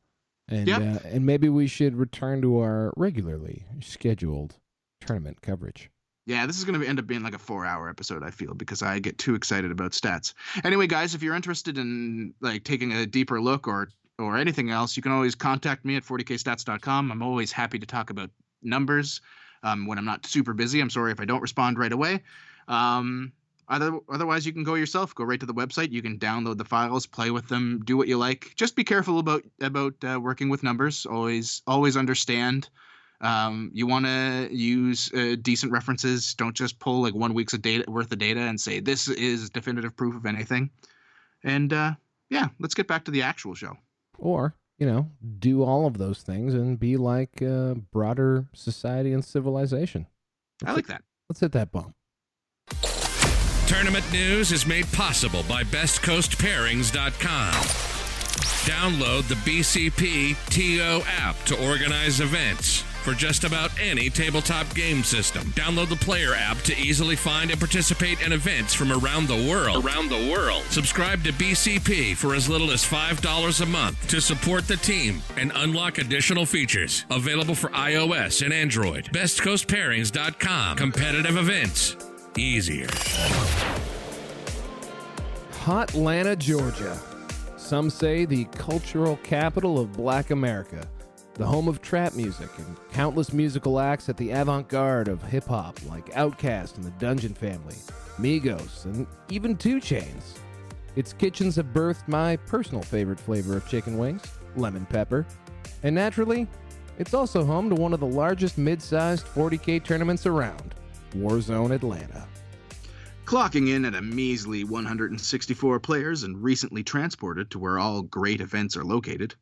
and maybe we should return to our regularly scheduled tournament coverage. Yeah, this is going to end up being like a 4-hour episode, I feel, because I get too excited about stats. Anyway, guys, if you're interested in taking a deeper look or anything else, you can always contact me at 40kstats.com. I'm always happy to talk about numbers. When I'm not super busy. I'm sorry if I don't respond right away. Otherwise, you can go yourself. Go right to the website. You can download the files, play with them, do what you like. Just be careful about working with numbers. Always understand. You want to use decent references. Don't just pull like 1 week's worth of data and say this is definitive proof of anything. And let's get back to the actual show. Or do all of those things and be like broader society and civilization. I like that. Let's hit that bump. Tournament news is made possible by BestCoastPairings.com. Download the BCP TO app to organize events for just about any tabletop game system. Download the player app to easily find and participate in events from around the world. Subscribe to BCP for as little as $5 a month to support the team and unlock additional features. Available for iOS and Android. BestCoastPairings.com. Competitive events easier. Hotlanta, Georgia. Some say the cultural capital of Black America, the home of trap music and countless musical acts at the avant-garde of hip-hop like Outkast and the Dungeon Family, Migos, and even 2 Chainz. Its kitchens have birthed my personal favorite flavor of chicken wings, lemon pepper. And naturally, it's also home to one of the largest mid-sized 40K tournaments around, Warzone Atlanta. Clocking in at a measly 164 players and recently transported to where all great events are located,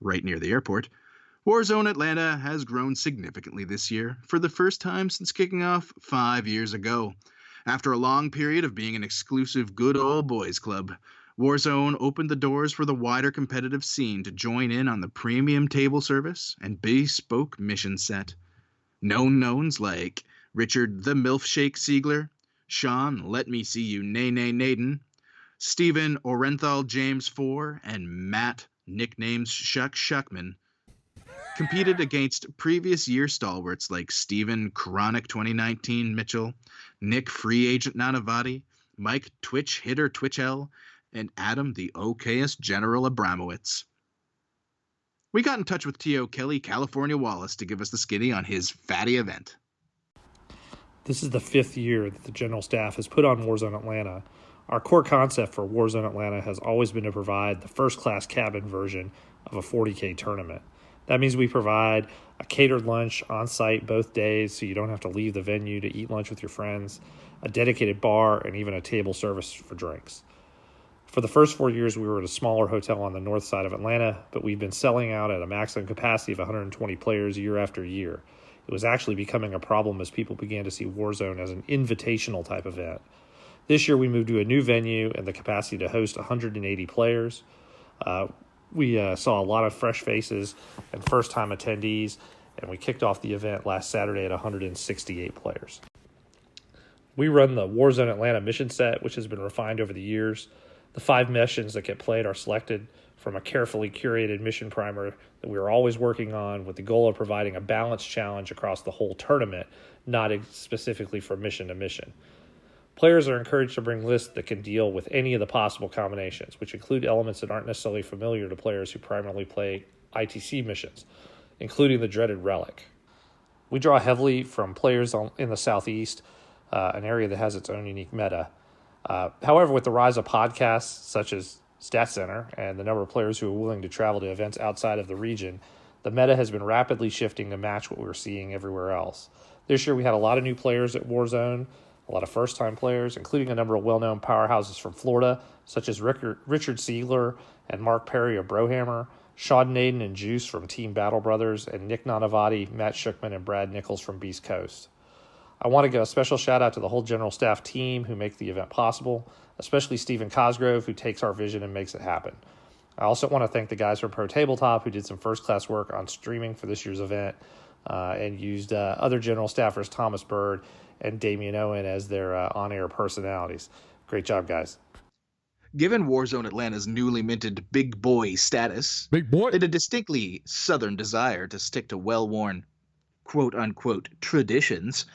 right near the airport, Warzone Atlanta has grown significantly this year for the first time since kicking off 5 years ago. After a long period of being an exclusive good old boys club, Warzone opened the doors for the wider competitive scene to join in on the premium table service and bespoke mission set. Known knowns like Richard the Milfshake Siegler, Sean Let Me See You Nay Nay Naden, Stephen Orenthal James IV, and Matt nicknames Shuck Shuckman competed against previous year stalwarts like Stephen Chronic 2019 Mitchell, Nick Free Agent Nanavati, Mike Twitch Hitter Twitchell, and Adam the OKS General Abramowitz. We got in touch with T.O. Kelly California Wallace to give us the skinny on his fatty event. This is the 5th year that the General Staff has put on Warzone Atlanta. Our core concept for Warzone Atlanta has always been to provide the first-class cabin version of a 40K tournament. That means we provide a catered lunch on site both days so you don't have to leave the venue to eat lunch with your friends, a dedicated bar, and even a table service for drinks. For the first 4 years, we were at a smaller hotel on the north side of Atlanta, but we've been selling out at a maximum capacity of 120 players year after year. It was actually becoming a problem as people began to see Warzone as an invitational type event. This year, we moved to a new venue and the capacity to host 180 players. We saw a lot of fresh faces and first-time attendees, and we kicked off the event last Saturday at 168 players. We run the Warzone Atlanta mission set, which has been refined over the years. The 5 missions that get played are selected from a carefully curated mission primer that we are always working on with the goal of providing a balanced challenge across the whole tournament, not specifically from mission to mission. Players are encouraged to bring lists that can deal with any of the possible combinations, which include elements that aren't necessarily familiar to players who primarily play ITC missions, including the dreaded Relic. We draw heavily from players in the Southeast, an area that has its own unique meta. However, with the rise of podcasts such as Stat Center and the number of players who are willing to travel to events outside of the region, the meta has been rapidly shifting to match what we're seeing everywhere else. This year we had a lot of new players at Warzone, a lot of first-time players, including a number of well-known powerhouses from Florida, such as Richard Siegler and Mark Perry of Brohammer, Sean Naden and Juice from Team Battle Brothers, and Nick Nanavati, Matt Shookman, and Brad Nichols from Beast Coast. I want to give a special shout-out to the whole General Staff team who make the event possible, especially Stephen Cosgrove, who takes our vision and makes it happen. I also want to thank the guys from Pro Tabletop who did some first-class work on streaming for this year's event and used other General Staffers, Thomas Bird and Damian Owen, as their on-air personalities. Great job, guys. Given Warzone Atlanta's newly minted big boy status, Big boy. and a distinctly southern desire to stick to well-worn, quote-unquote, traditions,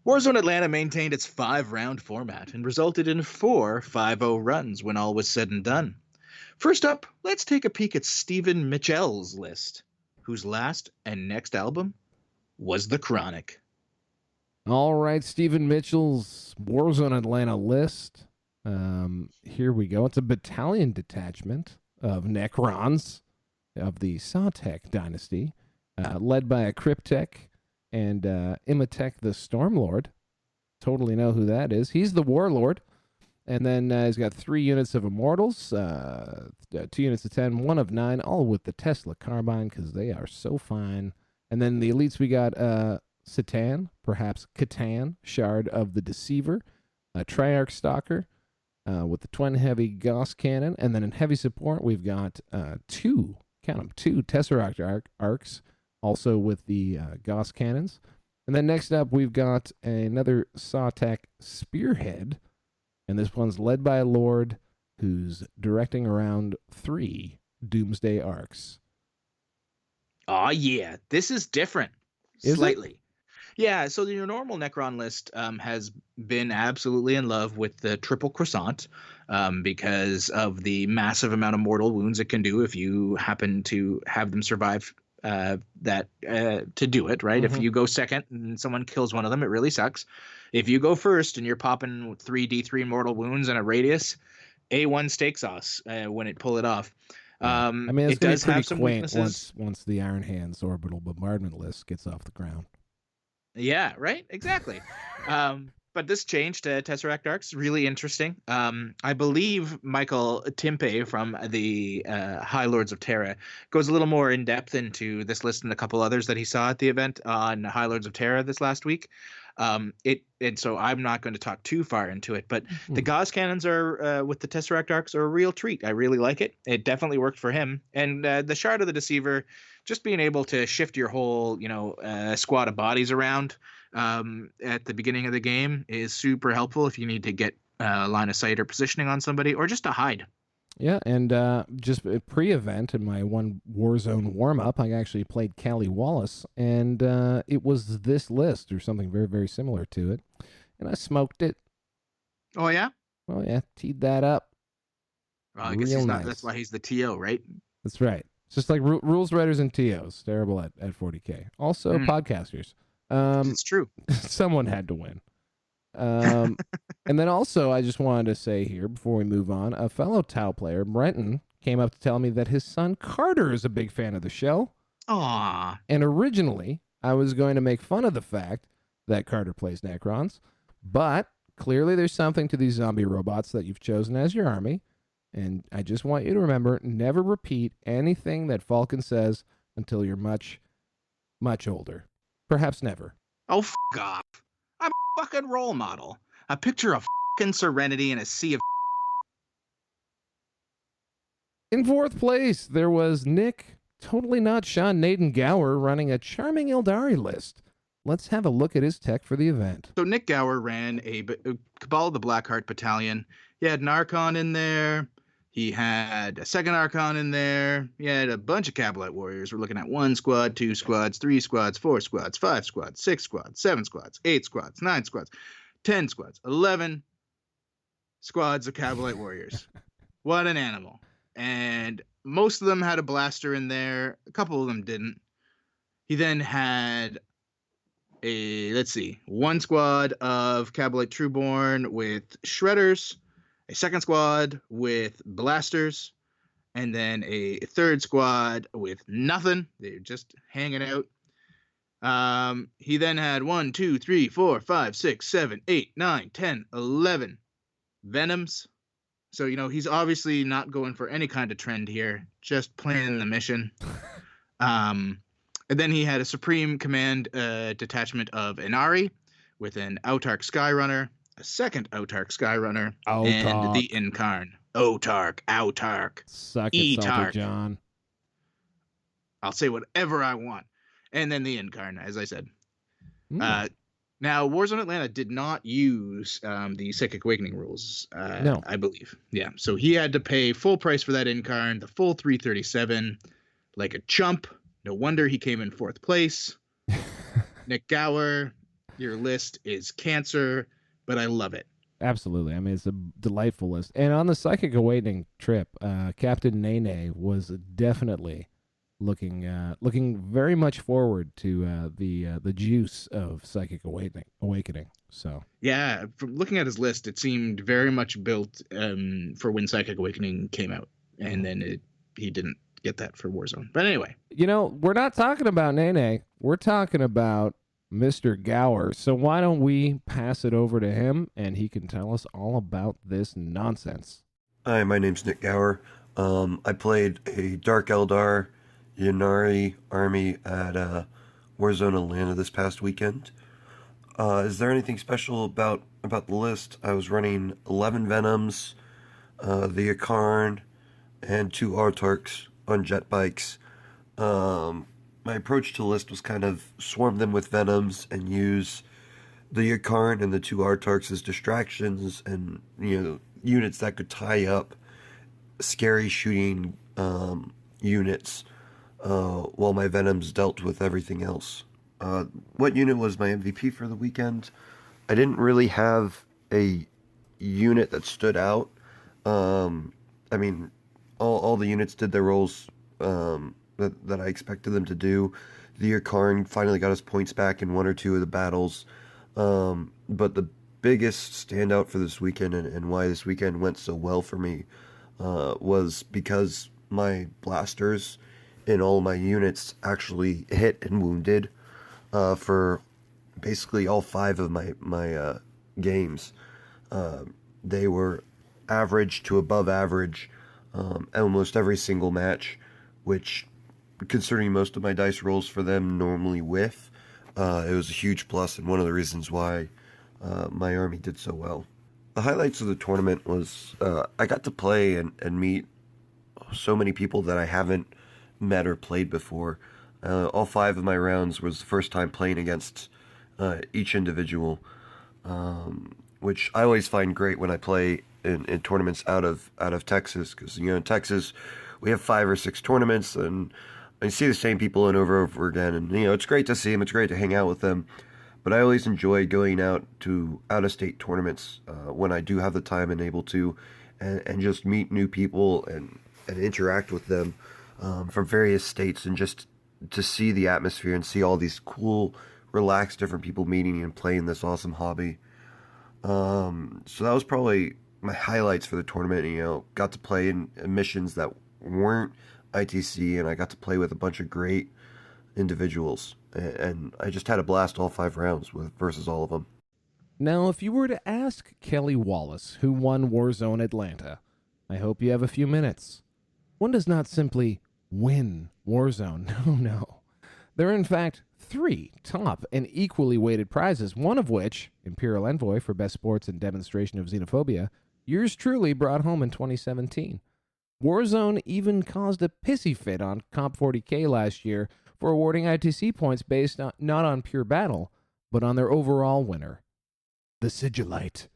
Warzone Atlanta maintained its 5-round format and resulted in 4 5-0 runs when all was said and done. First up, let's take a peek at Stephen Mitchell's list, whose last and next album was The Chronic. All right, Stephen Mitchell's Warzone Atlanta list. Here we go. It's a battalion detachment of Necrons of the Sautek dynasty, led by a Cryptek and Imatech the Stormlord. Totally know who that is. He's the Warlord. And then he's got 3 units of Immortals, 2 units of 10, 1 of 9, all with the Tesla Carbine because they are so fine. And then the elites, we got Satan, perhaps Catan, Shard of the Deceiver, a Triarch Stalker with the Twin Heavy Gauss Cannon. And then in heavy support, we've got 2 Tesseract Arcs, also with the Gauss Cannons. And then next up, we've got another Sautek Spearhead. And this one's led by a Lord who's directing around 3 Doomsday Arcs. Aw, yeah, this is different. Is Slightly. Yeah, so your normal Necron list has been absolutely in love with the triple croissant because of the massive amount of mortal wounds it can do if you happen to have them survive to do it, right? If you go second and someone kills one of them, it really sucks. If you go first and you're popping 3d3 mortal wounds in a radius, A1 steak sauce when it pull it off. I mean, it's it gonna does be pretty have some quaint weaknesses. once the Iron Hands orbital bombardment list gets off the ground. Yeah, right. Exactly. But this change to Tesseract Arcs is really interesting. I believe Michael Timpe from the High Lords of Terra goes a little more in depth into this list and a couple others that he saw at the event on High Lords of Terra this last week. And so I'm not going to talk too far into it, but the Gauss cannons are with the Tesseract Arcs are a real treat. I really like it. It definitely worked for him. And the Shard of the Deceiver, just being able to shift your whole, squad of bodies around at the beginning of the game is super helpful if you need to get line of sight or positioning on somebody or just to hide. Yeah, and just pre-event in my one Warzone warm-up, I actually played Callie Wallace, and it was this list or something very, very similar to it, and I smoked it. Oh, yeah? Oh, yeah, teed that up. Well, I guess Real he's not. nice. That's why he's the TO, right? That's right. It's just like rules writers and TOs. Terrible at 40K. Also, podcasters. It's true. Someone had to win. And then also, I just wanted to say here before we move on, a fellow Tau player, Brenton, came up to tell me that his son Carter is a big fan of the show. Aww. And originally, I was going to make fun of the fact that Carter plays Necrons, but clearly there's something to these zombie robots that you've chosen as your army. And I just want you to remember, never repeat anything that Falcon says until you're much, much older. Perhaps never. Oh, f*** off. I'm a fucking role model. A picture of fucking serenity in a sea of... In fourth place, there was Nick, totally not Sean Naden Gower, running a charming Eldari list. Let's have a look at his tech for the event. So Nick Gower ran a Cabal of the Blackheart Battalion. He had an Archon in there. He had a second Archon in there. He had a bunch of Cabalite warriors. We're looking at 1 squad, 2 squads, 3 squads, 4 squads, 5 squads, 6 squads, 7 squads, 8 squads, 9 squads, 10 squads, 11 squads of Cabalite warriors. What an animal. And most of them had a blaster in there. A couple of them didn't. He then had a, 1 squad of Cabalite Trueborn with shredders, a second squad with blasters, and then a third squad with nothing. They're just hanging out. He then had 1, 2, 3, 4, 5, 6, 7, 8, 9, 10, 11 Venoms. So, he's obviously not going for any kind of trend here, just playing the mission. And then he had a Supreme Command detachment of Inari with an Autarch Skyrunner, a second Autarch Skyrunner, and the Incarn. Autarch. Suck it, Salty John. I'll say whatever I want. And then the Incarn, as I said. Now, Warzone Atlanta did not use the Psychic Awakening rules, no. I believe. Yeah, so he had to pay full price for that Incarn, the full 337, like a chump. No wonder he came in fourth place. Nick Gower, your list is cancer, but I love it. Absolutely. I mean, it's a delightful list. And on the Psychic Awakening trip, Captain Nene was definitely looking very much forward to the juice of Psychic Awakening. So yeah, from looking at his list, it seemed very much built for when Psychic Awakening came out, and then he didn't get that for Warzone. But anyway, we're not talking about Nene. We're talking about Mr. Gower. So why don't we pass it over to him, and he can tell us all about this nonsense. Hi, my name's Nick Gower. I played a Dark Eldar Yannari army at Warzone Atlanta this past weekend. Is there anything special about the list? I was running 11 Venoms, the Akarn, and 2 Autarchs on jet bikes. My approach to the list was kind of swarm them with Venoms and use the Akarn and the 2 Autarchs as distractions and, units that could tie up scary shooting units while my Venoms dealt with everything else. What unit was my MVP for the weekend? I didn't really have a unit that stood out. I mean, all the units did their roles that I expected them to do. The Karn finally got his points back in one or two of the battles. But the biggest standout for this weekend and why this weekend went so well for me was because my blasters in all my units actually hit and wounded for basically all 5 of my games. They were average to above average almost every single match, which, considering most of my dice rolls for them normally whiff, it was a huge plus and one of the reasons why my army did so well. The highlights of the tournament was I got to play and meet so many people that I haven't met or played before. All 5 of my rounds was the first time playing against each individual, which I always find great when I play in tournaments out of Texas, because in Texas we have 5 or 6 tournaments and I see the same people over and over again, and it's great to see them, it's great to hang out with them, but I always enjoy going out to out-of-state tournaments when I do have the time and able to, and just meet new people and interact with them from various states, and just to see the atmosphere and see all these cool, relaxed, different people meeting and playing this awesome hobby. So that was probably my highlights for the tournament. Got to play in missions that weren't ITC, and I got to play with a bunch of great individuals, and I just had a blast all 5 rounds versus all of them. Now, if you were to ask Kelly Wallace who won Warzone Atlanta, I hope you have a few minutes. One does not simply win Warzone. No. There are, in fact, 3 top and equally weighted prizes, one of which, Imperial Envoy for Best Sports and Demonstration of Xenophobia, yours truly brought home in 2017. Warzone even caused a pissy fit on Comp 40K last year for awarding ITC points based not on pure battle, but on their overall winner, the Sigillite.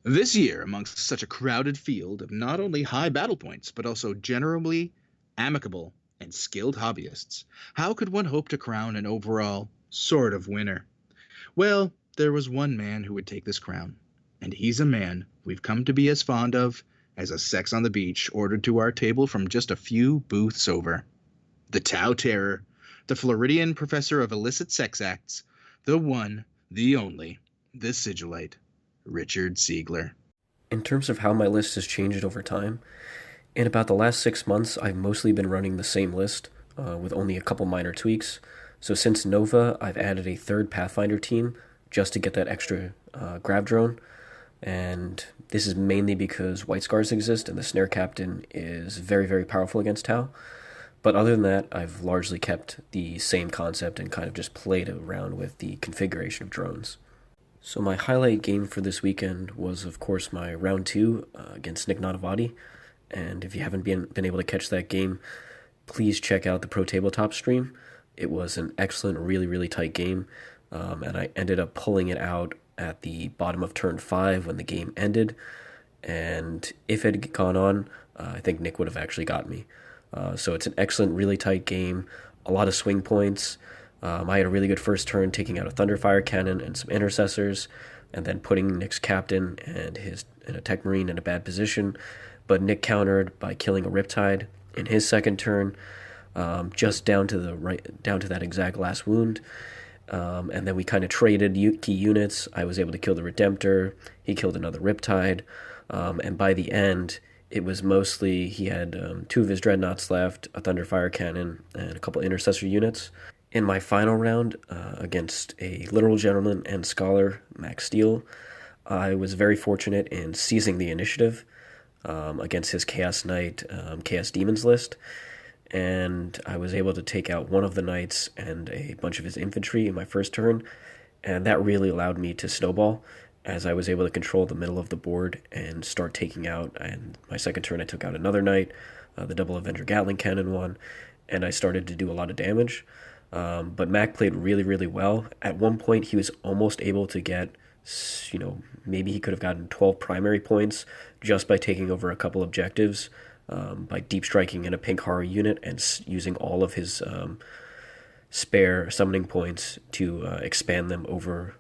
This year, amongst such a crowded field of not only high battle points, but also generally amicable and skilled hobbyists, how could one hope to crown an overall sort of winner? Well, there was one man who would take this crown, and he's a man we've come to be as fond of as a sex on the beach ordered to our table from just a few booths over. The Tau Terror, the Floridian professor of illicit sex acts, the one, the only, the Sigillite, Richard Siegler. In terms of how my list has changed over time, in about the last 6 months, I've mostly been running the same list, with only a couple minor tweaks. So since Nova, I've added a 3rd Pathfinder team just to get that extra grav drone, and this is mainly because White Scars exist and the Snare Captain is very, very powerful against Tau. But other than that, I've largely kept the same concept and kind of just played around with the configuration of drones. So my highlight game for this weekend was, of course, my round 2 against Nick Nadavati. And if you haven't been able to catch that game, please check out the Pro Tabletop stream. It was an excellent, really, really tight game. And I ended up pulling it out at the bottom of turn 5 when the game ended. And if it had gone on, I think Nick would have actually got me. So it's an excellent, really tight game, a lot of swing points. I had a really good first turn, taking out a Thunderfire cannon and some intercessors, and then putting Nick's captain and a Tech Marine in a bad position. But Nick countered by killing a Riptide in his second turn, just down to that exact last wound. And then we kind of traded key units. I was able to kill the Redemptor. He killed another Riptide. And by the end, it was mostly he had 2 of his Dreadnoughts left, a Thunderfire cannon, and a couple intercessor units. In my final round against a Literal Gentleman and Scholar, Max Steel, I was very fortunate in seizing the initiative against his Chaos Knight, Chaos Demons list. And I was able to take out one of the knights and a bunch of his infantry in my first turn, and that really allowed me to snowball, as I was able to control the middle of the board and start taking out. And my second turn I took out another knight, the Double Avenger Gatling Cannon one, and I started to do a lot of damage. But Mac played really, really well. At one point he was almost able to get, maybe he could have gotten 12 primary points just by taking over a couple objectives, by deep striking in a pink horror unit and using all of his spare summoning points to expand them over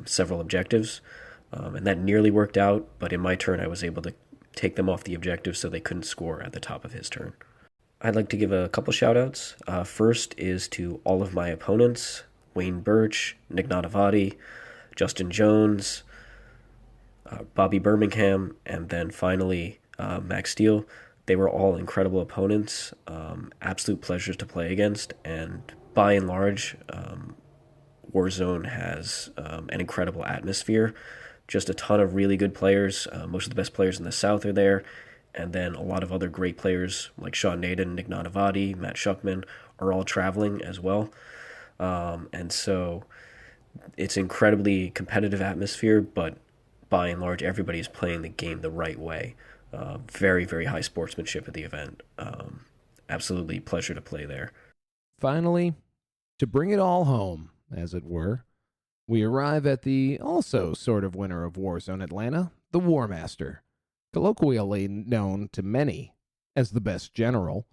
several objectives. And that nearly worked out, but in my turn I was able to take them off the objective so they couldn't score at the top of his turn. I'd like to give a couple shout-outs. First is to all of my opponents, Wayne Birch, Nick Nadavati, Justin Jones, Bobby Birmingham, and then finally Max Steele. They were all incredible opponents, absolute pleasures to play against, and by and large, Warzone has an incredible atmosphere. Just a ton of really good players. Most of the best players in the South are there, and then a lot of other great players like Sean Naden, Nick Nadavati, Matt Shuckman are all traveling as well. And so it's incredibly competitive atmosphere, but by and large, everybody is playing the game the right way. Very, very high sportsmanship at the event. Absolutely pleasure to play there. Finally, to bring it all home, as it were, we arrive at the also sort of winner of Warzone Atlanta, the War Master. Colloquially known to many as the best general,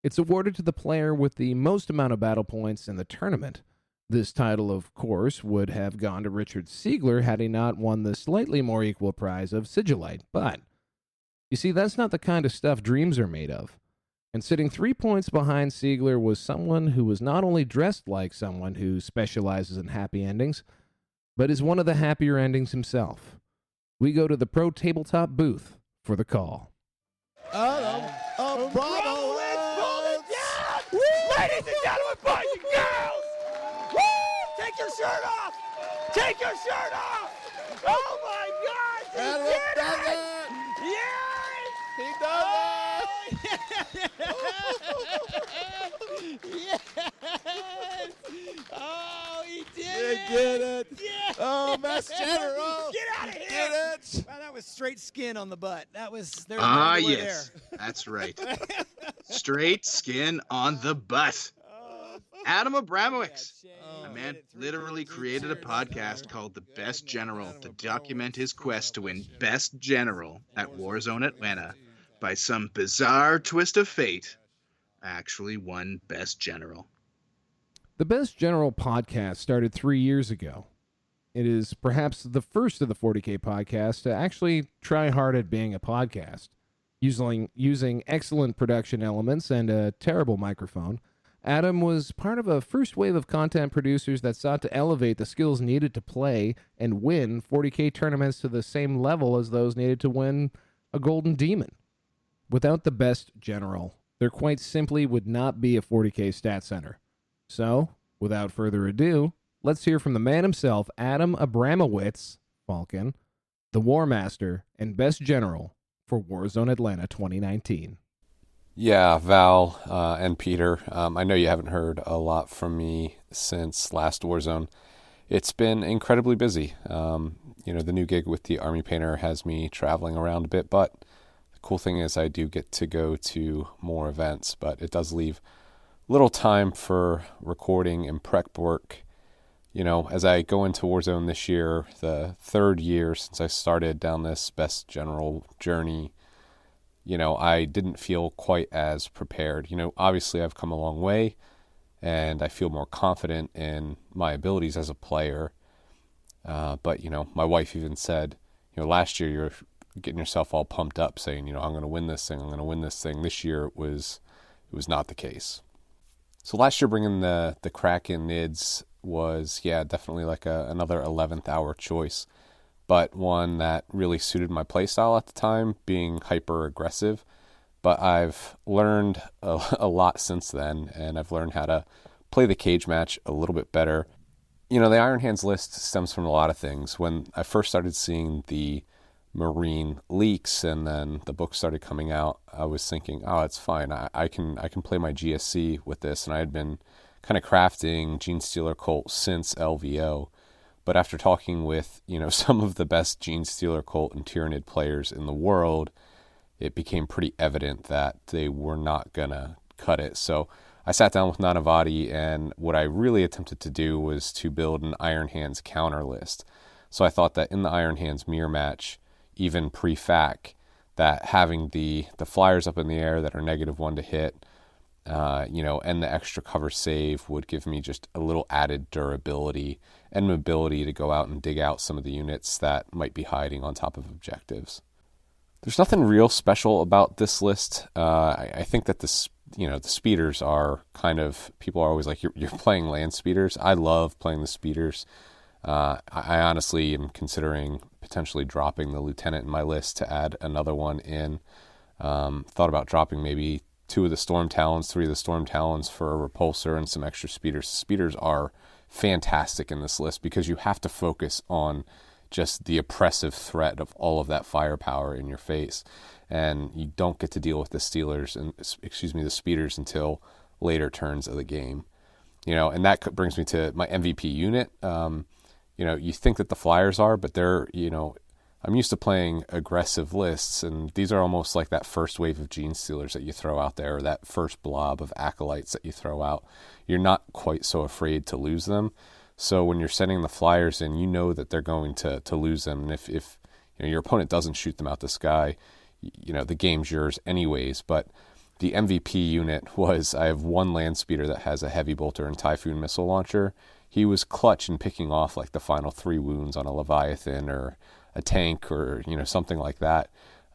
it's awarded to the player with the most amount of battle points in the tournament. This title, of course, would have gone to Richard Siegler had he not won the slightly more equal prize of Sigillite. But, you see, that's not the kind of stuff dreams are made of. And sitting 3 points behind Siegler was someone who was not only dressed like someone who specializes in happy endings, but is one of the happier endings himself. We go to the Pro Tabletop booth for the call. Bravo! Ladies and gentlemen, boys and girls! Woo! Take your shirt off! Take your shirt off! Oh my God! He did it! Yes! He does it! Yes! Oh, he did it! Get it! Yes! Oh, Mass General! Get out of here! Get it! Wow, that was straight skin on the butt. That was there. Yes, that's right. Straight skin on the butt. Adam Abramowitz, a man literally created a podcast called The Best General to document his quest to win Best General at Warzone Atlanta. By some bizarre twist of fate, actually won Best General. The Best General podcast started 3 years ago. It is perhaps the first of the 40K podcasts to actually try hard at being a podcast. Using excellent production elements and a terrible microphone, Adam was part of a first wave of content producers that sought to elevate the skills needed to play and win 40K tournaments to the same level as those needed to win a Golden Demon. Without the Best General, there quite simply would not be a 40K stat center. So, without further ado, let's hear from the man himself, Adam Abramowitz, Falcone, the War Master and Best General for Warzone Atlanta 2019. Yeah, Val and Peter, I know you haven't heard a lot from me since last Warzone. It's been incredibly busy. The new gig with the Army Painter has me traveling around a bit, but the cool thing is I do get to go to more events, but it does leave little time for recording and prep work. As I go into Warzone this year, the third year since I started down this Best General journey, I didn't feel quite as prepared. Obviously I've come a long way and I feel more confident in my abilities as a player. But my wife even said, last year you're getting yourself all pumped up saying, I'm going to win this thing. I'm going to win this thing. This year it was not the case. So last year bringing the Kraken Nids was, definitely like another 11th hour choice, but one that really suited my playstyle at the time, being hyper aggressive. But I've learned a lot since then, and I've learned how to play the cage match a little bit better. The Iron Hands list stems from a lot of things. When I first started seeing the Marine leaks and then the book started coming out, I was thinking, oh, it's fine. I can play my GSC with this, and I had been kind of crafting Gene Stealer Colt since LVO. But after talking with, some of the best Gene Stealer Colt and Tyranid players in the world, it became pretty evident that they were not going to cut it. So I sat down with Nanavati, and what I really attempted to do was to build an Iron Hands counter list. So I thought that in the Iron Hands mirror match, even pre-FAC, that having the flyers up in the air that are -1 to hit, and the extra cover save would give me just a little added durability and mobility to go out and dig out some of the units that might be hiding on top of objectives. There's nothing real special about this list. I think that the speeders are kind of, people are always like, you're playing land speeders. I love playing the speeders. I honestly am considering potentially dropping the lieutenant in my list to add another one in. Thought about dropping maybe 2 of the Storm Talons, 3 of the Storm Talons for a repulsor and some extra speeders. Speeders are fantastic in this list because you have to focus on just the oppressive threat of all of that firepower in your face, and you don't get to deal with the the speeders until later turns of the game. And that brings me to my MVP unit. You think that the Flyers are, but they're, I'm used to playing aggressive lists, and these are almost like that first wave of Gene Stealers that you throw out there, or that first blob of Acolytes that you throw out. You're not quite so afraid to lose them. So when you're sending the Flyers in, you know that they're going to lose them. And if your opponent doesn't shoot them out the sky, the game's yours anyways. But the MVP unit was, I have 1 land speeder that has a heavy bolter and Typhoon missile launcher. He was clutch in picking off like the final 3 wounds on a Leviathan or a tank or something like that.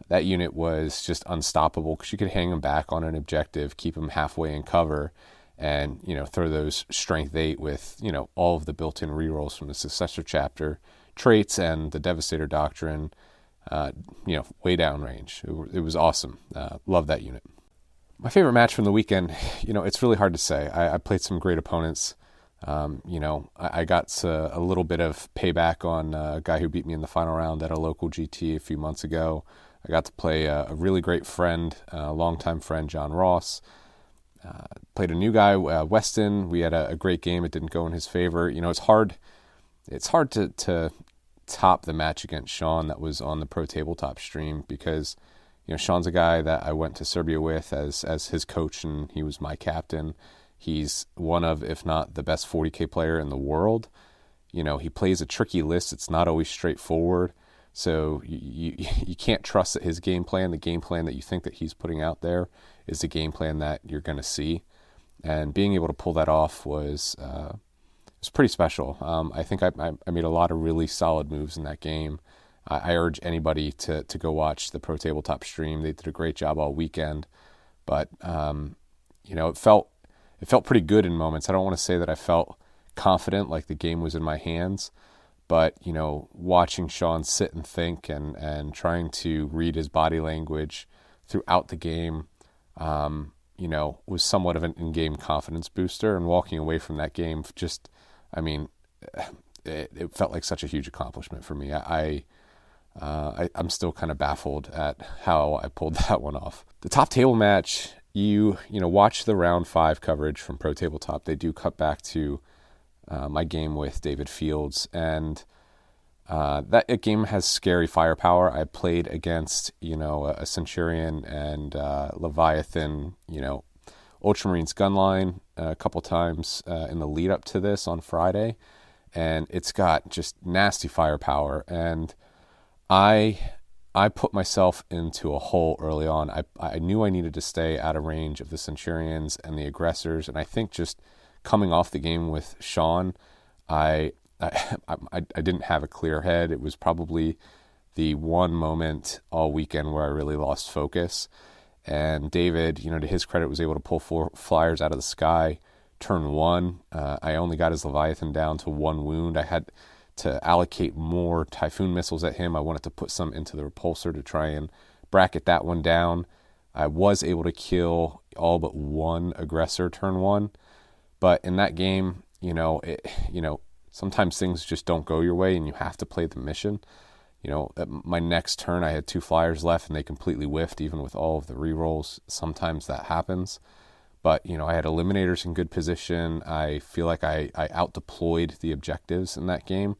That unit was just unstoppable because you could hang him back on an objective, keep him halfway in cover, and throw those strength 8 with all of the built-in rerolls from the Successor Chapter traits and the Devastator Doctrine, way downrange. It was awesome. Love that unit. My favorite match from the weekend, it's really hard to say. I played some great opponents. I got a little bit of payback on a guy who beat me in the final round at a local GT a few months ago. I got to play a really great friend, a longtime friend, John Ross. Played a new guy, Weston. We had a great game. It didn't go in his favor. It's hard to top the match against Sean that was on the Pro Tabletop stream because Sean's a guy that I went to Serbia with as his coach, and he was my captain. He's one of, if not the best 40K player in the world. He plays a tricky list. It's not always straightforward. So you can't trust that his game plan, the game plan that you think that he's putting out there, is the game plan that you're going to see. And being able to pull that off was pretty special. I think I made a lot of really solid moves in that game. I urge anybody to go watch the Pro Tabletop stream. They did a great job all weekend. But, it felt pretty good in moments. I don't want to say that I felt confident, like the game was in my hands. But, watching Sean sit and think and trying to read his body language throughout the game, was somewhat of an in-game confidence booster. And walking away from that game, it felt like such a huge accomplishment for me. I'm still kind of baffled at how I pulled that one off. The top table match, you watch the round 5 coverage from Pro Tabletop. They do cut back to my game with David Fields, and that game has scary firepower. I played against a Centurion and Leviathan, Ultramarines gunline a couple times in the lead up to this on Friday, and it's got just nasty firepower. And I put myself into a hole early on. I knew I needed to stay out of range of the Centurions and the aggressors, and I think just coming off the game with Sean, I didn't have a clear head. It was probably the one moment all weekend where I really lost focus. And David, to his credit, was able to pull 4 Flyers out of the sky. Turn 1, I only got his Leviathan down to 1 wound. I had to allocate more Typhoon missiles at him. I wanted to put some into the repulsor to try and bracket that one down. I was able to kill all but 1 aggressor turn 1. But in that game, sometimes things just don't go your way and you have to play the mission. My next turn, I had 2 Flyers left and they completely whiffed, even with all of the rerolls. Sometimes that happens. But, I had eliminators in good position. I feel like I out-deployed the objectives in that game.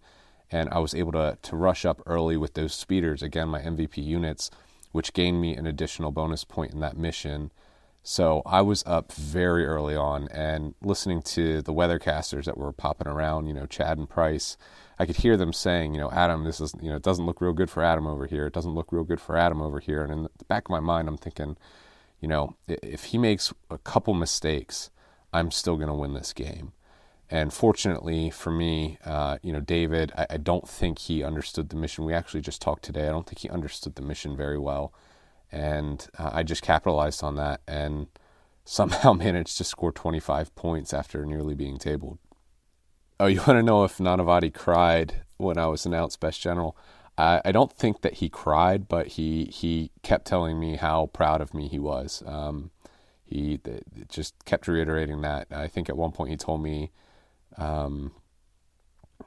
And I was able to rush up early with those speeders, again, my MVP units, which gained me an additional bonus point in that mission. So I was up very early on, and listening to the weathercasters that were popping around, Chad and Price, I could hear them saying, Adam, this is, it doesn't look real good for Adam over here. It doesn't look real good for Adam over here. And in the back of my mind, I'm thinking, if he makes a couple mistakes, I'm still going to win this game. And fortunately for me, David, I don't think he understood the mission. We actually just talked today. I don't think he understood the mission very well. And I just capitalized on that and somehow managed to score 25 points after nearly being tabled. Oh, you want to know if Nanavati cried when I was announced Best General? I don't think that he cried, but he kept telling me how proud of me he was. He just kept reiterating that. I think at one point he told me, I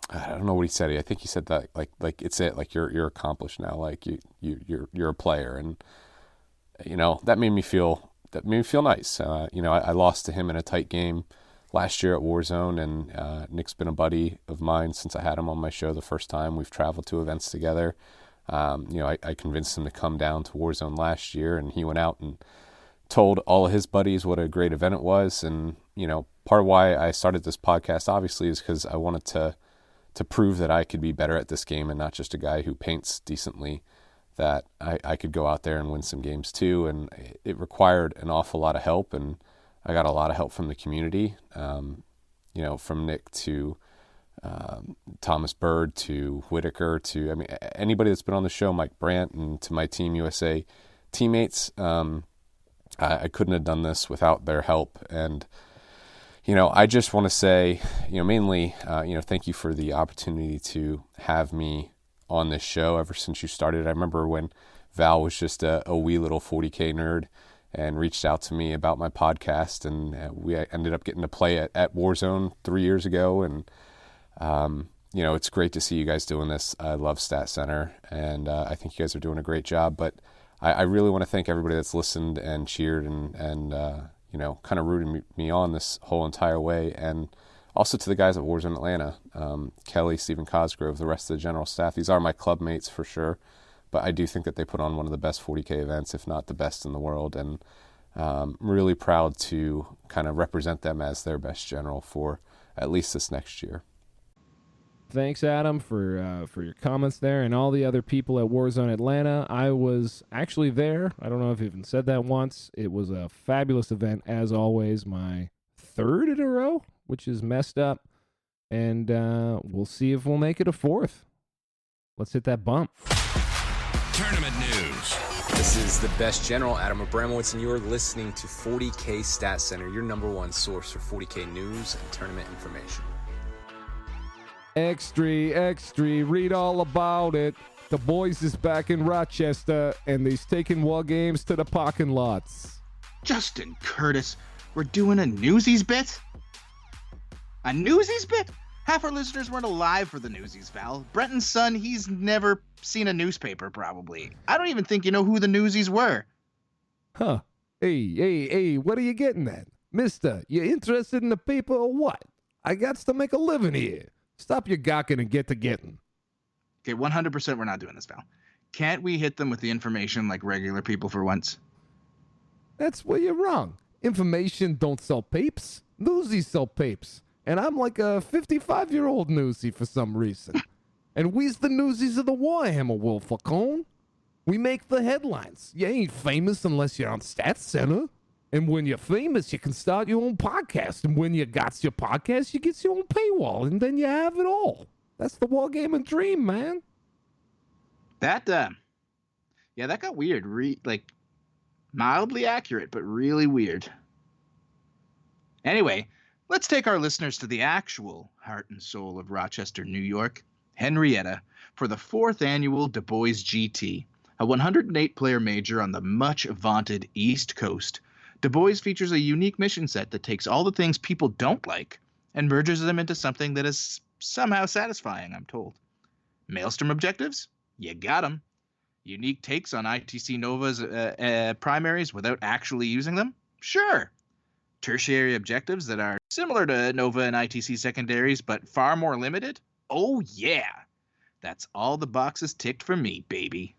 don't know what he said. I think he said that like it's it. Like you're accomplished now. Like you're a player, and that made me feel nice. I lost to him in a tight game last year at Warzone, and Nick's been a buddy of mine since I had him on my show the first time. We've traveled to events together. I convinced him to come down to Warzone last year, and he went out and told all of his buddies what a great event it was. And part of why I started this podcast obviously is because I wanted to prove that I could be better at this game and not just a guy who paints decently, that I could go out there and win some games too. And it required an awful lot of help, and I got a lot of help from the community, from Nick to Thomas Bird to Whitaker to, anybody that's been on the show, Mike Brandt, and to my Team USA teammates. I couldn't have done this without their help. And, I just want to say, mainly, thank you for the opportunity to have me on this show ever since you started. I remember when Val was just a wee little 40K nerd and reached out to me about my podcast, and we ended up getting to play at Warzone 3 years ago. And, it's great to see you guys doing this. I love Stat Center, and I think you guys are doing a great job. But I really want to thank everybody that's listened and cheered and kind of rooted me on this whole entire way. And also to the guys at Warzone Atlanta, Kelly, Stephen Cosgrove, the rest of the general staff. These are my club mates for sure. But I do think that they put on one of the best 40K events, if not the best in the world. And really proud to kind of represent them as their best general for at least this next year. Thanks, Adam, for your comments there, and all the other people at Warzone Atlanta. I was actually there. I don't know if I even said that once. It was a fabulous event, as always. My third in a row, which is messed up. And we'll see if we'll make it a fourth. Let's hit that bump. Tournament news. This is the Best General, Adam Abramowitz, and you're listening to 40K Stat Center, your number one source for 40K news and tournament information. Extra, read all about it. The boys is back in Rochester, and they's taking war games to the parking lots. Justin Curtis, we're doing a Newsies bit? A Newsies bit? Half our listeners weren't alive for the Newsies, Val. Brenton's son, he's never seen a newspaper, probably. I don't even think you know who the Newsies were. Huh. Hey, what are you getting at? Mister, you interested in the paper or what? I got to make a living here. Stop your gawking and get to getting. Okay, 100% we're not doing this, Val. Can't we hit them with the information like regular people for once? That's where you're wrong. Information don't sell papes. Newsies sell papes. And I'm like a 55-year-old newsie for some reason. And we's the newsies of the Warhammer world, Falcone. We make the headlines. You ain't famous unless you're on Stats Center. And when you're famous, you can start your own podcast. And when you got your podcast, you get your own paywall. And then you have it all. That's the wargaming dream, man. That got weird. Mildly accurate, but really weird. Anyway, let's take our listeners to the actual heart and soul of Rochester, New York, Henrietta, for the 4th annual Boyz GT, a 108-player major on the much-vaunted East Coast. Boyz features a unique mission set that takes all the things people don't like and merges them into something that is somehow satisfying, I'm told. Maelstrom objectives? You got them. Unique takes on ITC Nova's primaries without actually using them? Sure. Tertiary objectives that are similar to Nova and ITC secondaries, but far more limited? Oh yeah. That's all the boxes ticked for me, baby.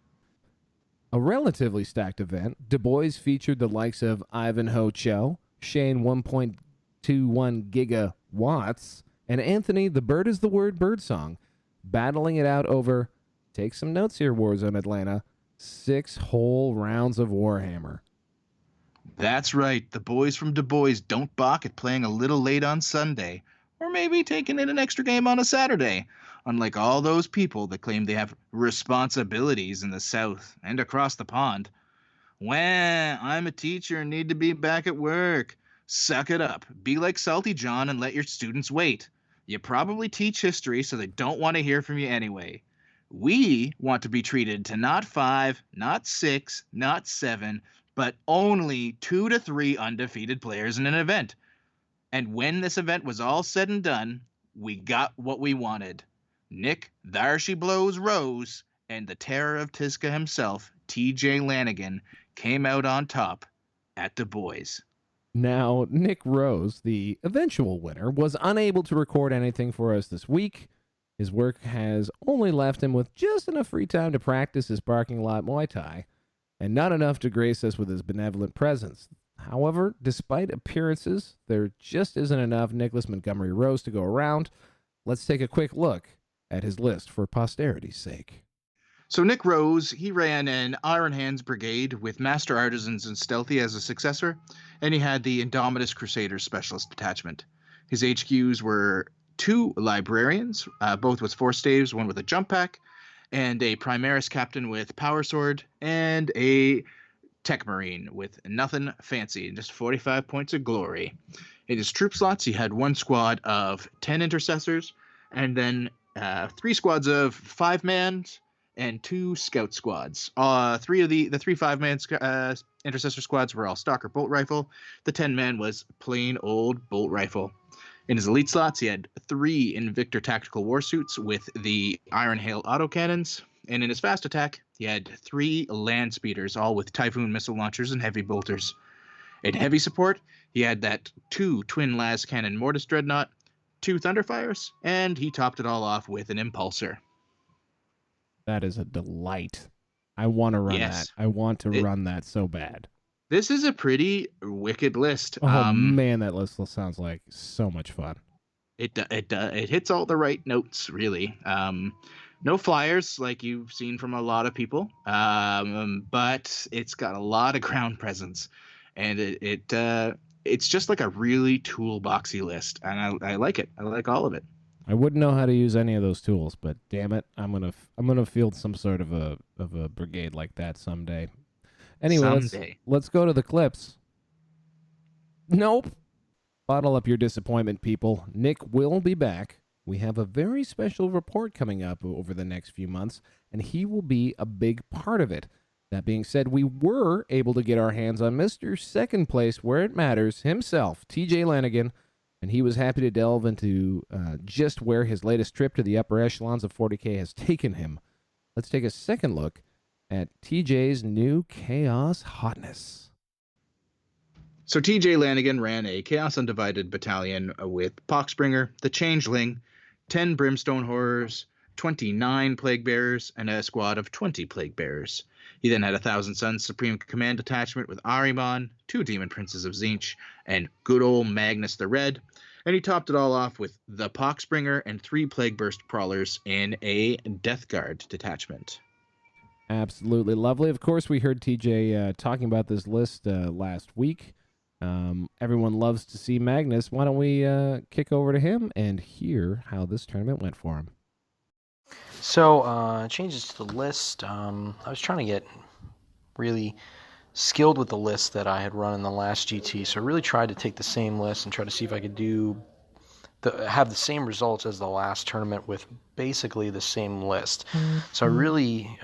A relatively stacked event, Boyz featured the likes of Ivanhoe Cho, Shane 1.21 gigawatts, and Anthony the Bird is the Word Birdsong, battling it out over, take some notes here, Warzone Atlanta, 6 whole rounds of Warhammer. That's right, the boys from Du Bois don't balk at playing a little late on Sunday, or maybe taking in an extra game on a Saturday, unlike all those people that claim they have responsibilities in the South and across the pond. Wah, I'm a teacher and need to be back at work. Suck it up, be like Salty John and let your students wait. You probably teach history, so they don't want to hear from you anyway. We want to be treated to not 5, not 6, not 7, but only 2 to 3 undefeated players in an event. And when this event was all said and done, we got what we wanted. Nick, There She Blows Rose, and the terror of Tisca himself, TJ Lanigan, came out on top at Du Bois. Now, Nick Rose, the eventual winner, was unable to record anything for us this week. His work has only left him with just enough free time to practice his parking lot Muay Thai, and not enough to grace us with his benevolent presence. However, despite appearances, there just isn't enough Nicholas Montgomery Rose to go around. Let's take a quick look at his list for posterity's sake. So Nick Rose, he ran an Iron Hands Brigade with Master Artisans and Stealthy as a successor, and he had the Indomitus Crusaders Specialist Detachment. His HQs were 2 Librarians, both with 4 staves, one with a jump pack, and a Primaris Captain with Power Sword, and a Tech Marine with nothing fancy, just 45 points of glory. In his troop slots, he had 1 squad of 10 Intercessors, and then 3 squads of 5-mans, and 2 scout squads. 3 of the 3 5-man intercessor squads were all stalker bolt rifle. The 10-man was plain old bolt rifle. In his elite slots, he had 3 Invictor tactical warsuits with the Iron Hail autocannons. And in his fast attack, he had 3 land speeders, all with Typhoon missile launchers and heavy bolters. In heavy support, he had that 2 twin las cannon mortis dreadnought, 2 thunderfires, and he topped it all off with an impulsor. That is a delight. I want to run that. I want to run that so bad. This is a pretty wicked list. Oh, man, that list sounds like so much fun. It hits all the right notes, really. No flyers like you've seen from a lot of people, but it's got a lot of ground presence, and it's just like a really toolboxy list, and I like it. I like all of it. I wouldn't know how to use any of those tools, but damn it, I'm gonna field some sort of a brigade like that someday. Anyway, let's go to the clips. Nope. Bottle up your disappointment, people. Nick will be back. We have a very special report coming up over the next few months, and he will be a big part of it. That being said, we were able to get our hands on Mr. Second Place where it matters himself, TJ Lanigan, and he was happy to delve into just where his latest trip to the upper echelons of 40K has taken him. Let's take a second look at TJ's new Chaos hotness. So TJ Lanigan ran a Chaos Undivided battalion with Poxbringer, the Changeling, 10 Brimstone Horrors, 29 Plague Bearers, and a squad of 20 Plague Bearers. He then had a Thousand Suns Supreme Command detachment with Ahriman, 2 Demon Princes of Tzeentch, and good old Magnus the Red. And he topped it all off with the Poxbringer and 3 Plague Burst Prowlers in a Death Guard detachment. Absolutely lovely. Of course, we heard TJ talking about this list last week. Everyone loves to see Magnus. Why don't we kick over to him and hear how this tournament went for him? So, changes to the list. I was trying to get really skilled with the list that I had run in the last GT, so I really tried to take the same list and try to see if I could have the same results as the last tournament with basically the same list. Mm-hmm. So I really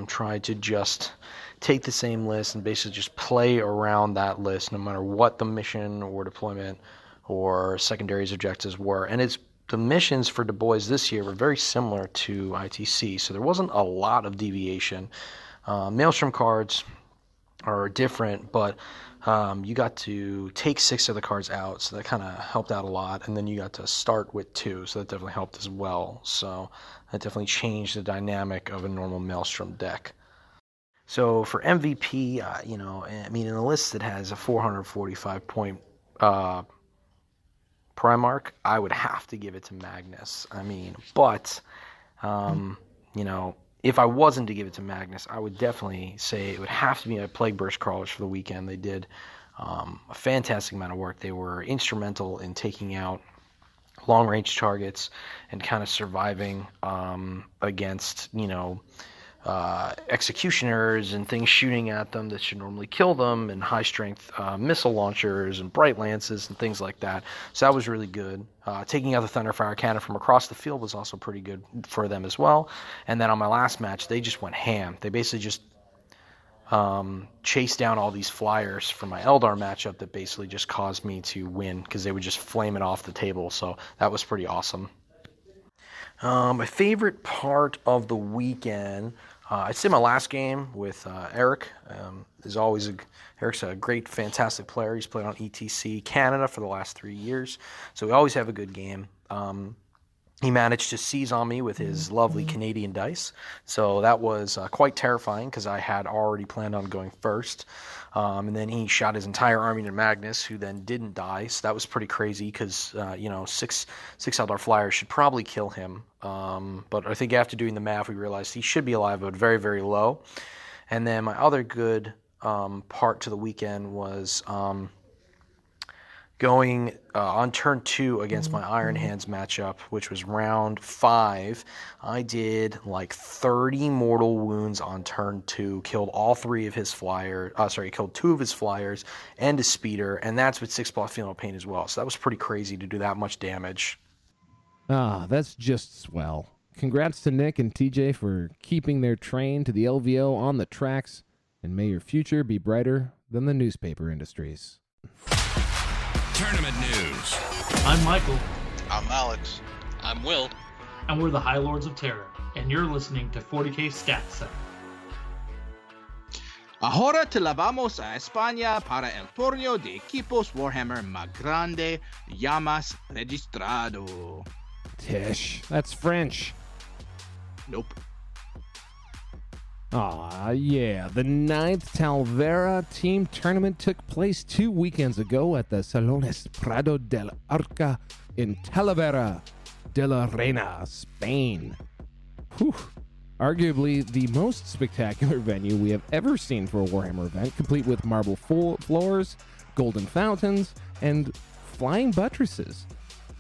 tried to just take the same list and basically just play around that list no matter what the mission or deployment or secondaries objectives were. And the missions for Du Bois this year were very similar to ITC, so there wasn't a lot of deviation. Maelstrom cards are different, but you got to take 6 of the cards out, so that kind of helped out a lot. And then you got to start with 2, so that definitely helped as well. So that definitely changed the dynamic of a normal Maelstrom deck. So for MVP, in a list that has a 445-point Primarch, I would have to give it to Magnus. But if I wasn't to give it to Magnus, I would definitely say it would have to be a Plague Burst Crawlers for the weekend. They did a fantastic amount of work. They were instrumental in taking out long-range targets and kind of surviving against, executioners and things shooting at them that should normally kill them, and high-strength missile launchers and bright lances and things like that. So that was really good. Taking out the Thunderfire cannon from across the field was also pretty good for them as well. And then on my last match, they just went ham. They basically just chased down all these flyers from my Eldar matchup that basically just caused me to win because they would just flame it off the table. So that was pretty awesome. My favorite part of the weekend, I'd say my last game with Eric. Eric's a great, fantastic player. He's played on ETC Canada for the last 3 years, so we always have a good game. He managed to seize on me with his lovely Canadian dice, so that was quite terrifying because I had already planned on going first. And then he shot his entire army to Magnus, who then didn't die, so that was pretty crazy because, six Eldar Flyers should probably kill him. But I think after doing the math, we realized he should be alive, but very, very low. And then my other good part to the weekend was going on turn 2 against my Iron Hands matchup, which was round 5. I did like 30 mortal wounds on turn 2, killed all 3 of his flyers, killed 2 of his flyers and his speeder, and that's with 6-spot Feeling Pain as well. So that was pretty crazy to do that much damage. That's just swell. Congrats to Nick and TJ for keeping their train to the LVO on the tracks, and may your future be brighter than the newspaper industries. Tournament news. I'm Michael. I'm Alex. I'm Will. And we're the High Lords of Terror, and you're listening to 40K Stat Center. Ahora te la vamos a España para el torneo de equipos Warhammer más grande, llamas registrado. Tish, that's French. Nope. Yeah. The 9th Talavera team tournament took place 2 weekends ago at the Salones Prado del Arca in Talavera de la Reina, Spain. Whew. Arguably the most spectacular venue we have ever seen for a Warhammer event, complete with marble floors, golden fountains, and flying buttresses.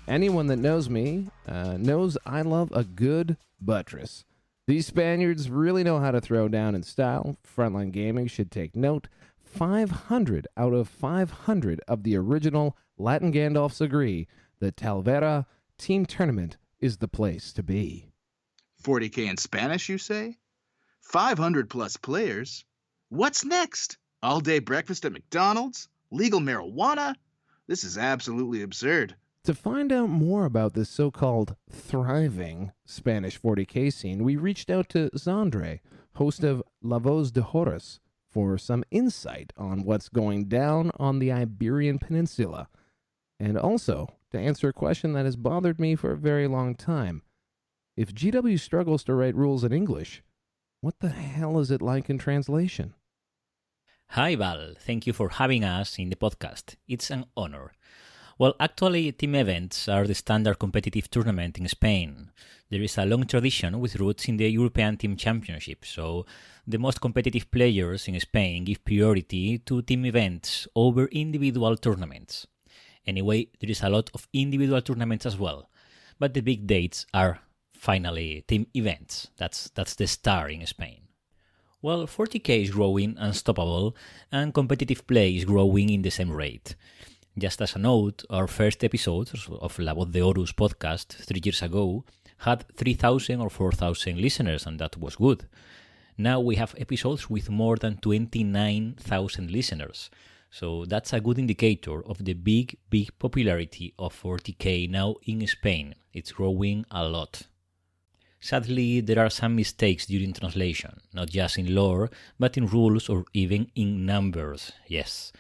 Anyone that knows me knows I love a good buttress. These Spaniards really know how to throw down in style. Frontline Gaming should take note. 500 out of 500 of the original Latin Gandalfs agree that Talavera Team Tournament is the place to be. 40K in Spanish, you say? 500 plus players? What's next? All-day breakfast at McDonald's? Legal marijuana? This is absolutely absurd. To find out more about this so-called thriving Spanish 40K scene, we reached out to Zandre, host of La Voz de Horus, for some insight on what's going down on the Iberian Peninsula, and also to answer a question that has bothered me for a very long time. If GW struggles to write rules in English, what the hell is it like in translation? Hi Val, thank you for having us in the podcast. It's an honor. Well, actually, team events are the standard competitive tournament in Spain. There is a long tradition with roots in the European Team Championship, so the most competitive players in Spain give priority to team events over individual tournaments. Anyway, there is a lot of individual tournaments as well, but the big dates are finally team events. That's the star in Spain. Well, 40K is growing unstoppable, and competitive play is growing in the same rate. Just as a note, our first episode of La Voz de Horus podcast 3 years ago had 3,000 or 4,000 listeners, and that was good. Now we have episodes with more than 29,000 listeners, so that's a good indicator of the big popularity of 40K now in Spain. It's growing a lot. Sadly, there are some mistakes during translation, not just in lore, but in rules or even in numbers, yes.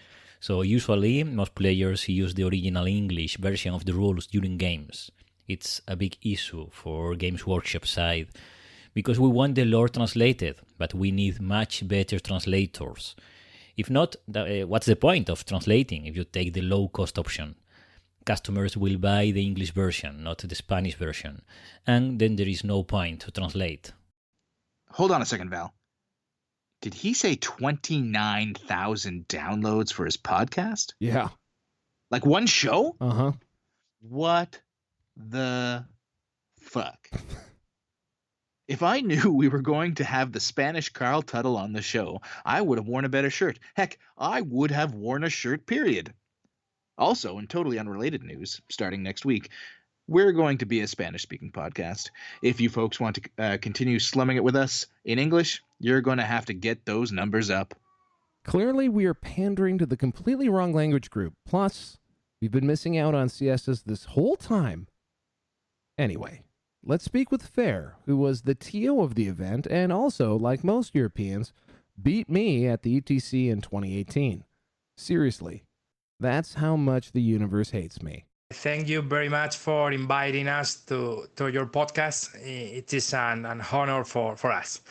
So usually, most players use the original English version of the rules during games. It's a big issue for Games Workshop side, because we want the lore translated, but we need much better translators. If not, what's the point of translating if you take the low-cost option? Customers will buy the English version, not the Spanish version, and then there is no point to translate. Hold on a second, Val. Did he say 29,000 downloads for his podcast? Yeah. Like one show? Uh-huh. What the fuck? If I knew we were going to have the Spanish Carl Tuttle on the show, I would have worn a better shirt. Heck, I would have worn a shirt, period. Also, in totally unrelated news, starting next week, we're going to be a Spanish-speaking podcast. If you folks want to continue slumming it with us in English, you're going to have to get those numbers up. Clearly, we are pandering to the completely wrong language group. Plus, we've been missing out on siestas this whole time. Anyway, let's speak with Fair, who was the TO of the event and also, like most Europeans, beat me at the ETC in 2018. Seriously, that's how much the universe hates me. Thank you very much for inviting us to your podcast. It is an honor for us.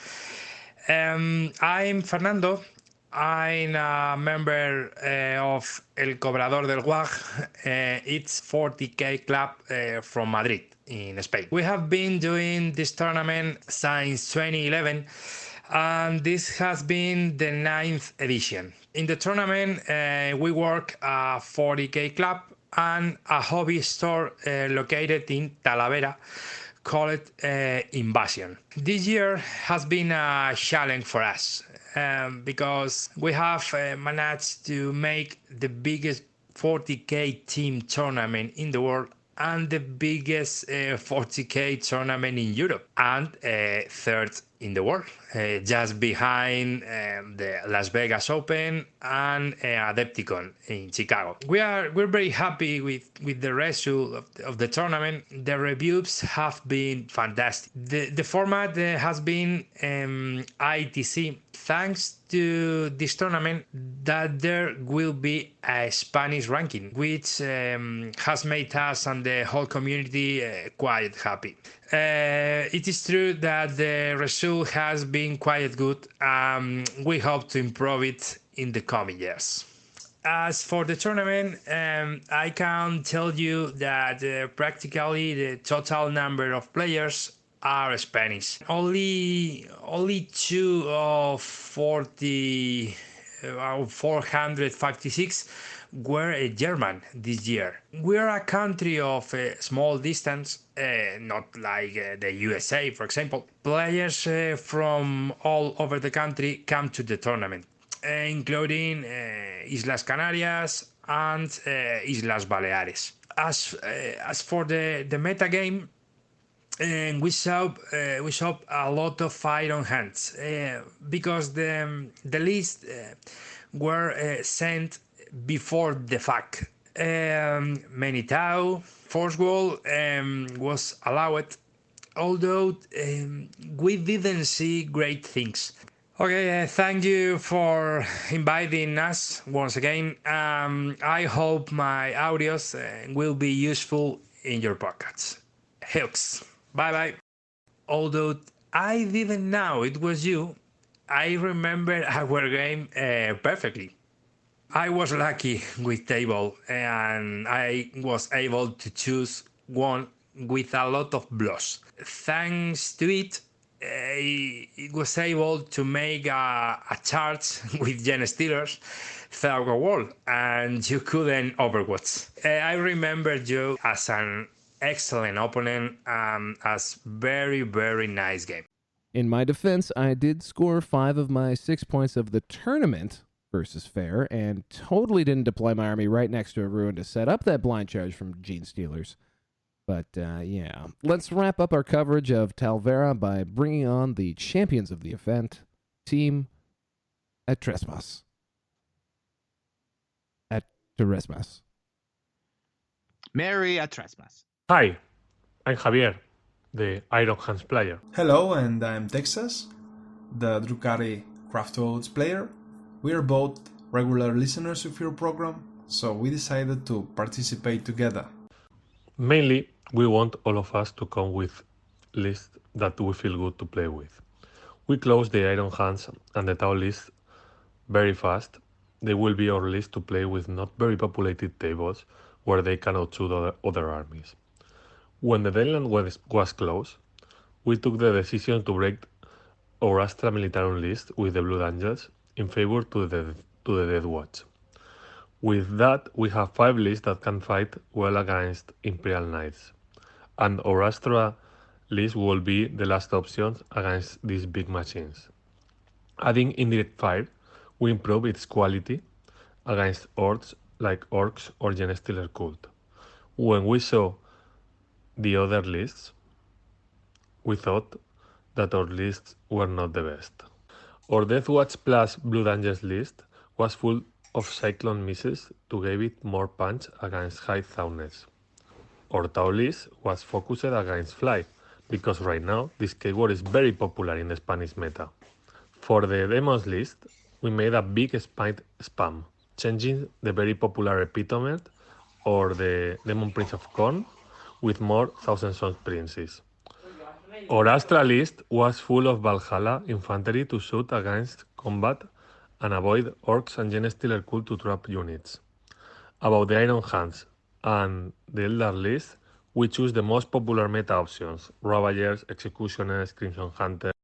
I'm Fernando. I'm a member of El Cobrador del Guaj. It's 40K club from Madrid in Spain. We have been doing this tournament since 2011, and this has been the 9th edition. In the tournament, we work a 40K club and a hobby store located in Talavera called Invasion. This year has been a challenge for us because we have managed to make the biggest 40K team tournament in the world and the biggest 40K tournament in Europe and third in the world, just behind the Las Vegas Open and Adepticon in Chicago. We're very happy with the result of the tournament. The reviews have been fantastic. The format has been ITC. Thanks to this tournament, that there will be a Spanish ranking, which has made us and the whole community quite happy. It is true that the result has been quite good. We hope to improve it in the coming years. As for the tournament, I can tell you that practically the total number of players are Spanish. Only 2 of 456 were German this year. We are a country of small distance, not like the USA, for example. Players from all over the country come to the tournament, including Islas Canarias and Islas Baleares. As for the meta game, we saw a lot of Iron Hands because the list were sent before the fact. Manitao, Force Wall was allowed, although we didn't see great things. Okay, thank you for inviting us once again. I hope my audios will be useful in your podcasts. Hooks. Bye-bye. Although I didn't know it was you, I remember our game perfectly. I was lucky with table and I was able to choose one with a lot of blows. Thanks to it, it was able to make a charge with Gen Stealers through a wall and you couldn't overwatch. I remember you as an excellent opponent as very, very nice game. In my defense, I did score 5 of my 6 points of the tournament versus Fair, and totally didn't deploy my army right next to a ruin to set up that blind charge from Gene Stealers. But, yeah. Let's wrap up our coverage of Talavera by bringing on the champions of the event, Team at Trespass. At Trespass. Merry at Trespass. Hi, I'm Javier, the Iron Hands player. Hello, and I'm Texas, the Drukari Craftworlds player. We are both regular listeners of your program, so we decided to participate together. Mainly, we want all of us to come with lists that we feel good to play with. We close the Iron Hands and the Tau list very fast. They will be our list to play with not very populated tables where they cannot shoot other armies. When the deadline was close, we took the decision to break our Astra Militarum list with the Blood Angels in favor to the Death Watch. With that, we have 5 lists that can fight well against Imperial Knights, and our Astra list will be the last option against these big machines. Adding indirect fire will improve its quality against hordes like Orcs or Genestealer Cult. When we saw the other lists, we thought that our lists were not the best. Our Death Watch plus Blood Angels list was full of Cyclone missiles to give it more punch against high soundness. Our Tau list was focused against Fly, because right now this keyword is very popular in the Spanish meta. For the Demons list, we made a big spam, changing the very popular Epitomet or the Demon Prince of Korn with more Thousand Sons Princes. Our Astra list was full of Valhalla infantry to shoot against combat and avoid Orcs and Genestealer Cult to trap units. About the Iron Hands and the Eldar list, we choose the most popular meta options: Ravagers, Executioners, Crimson Hunters.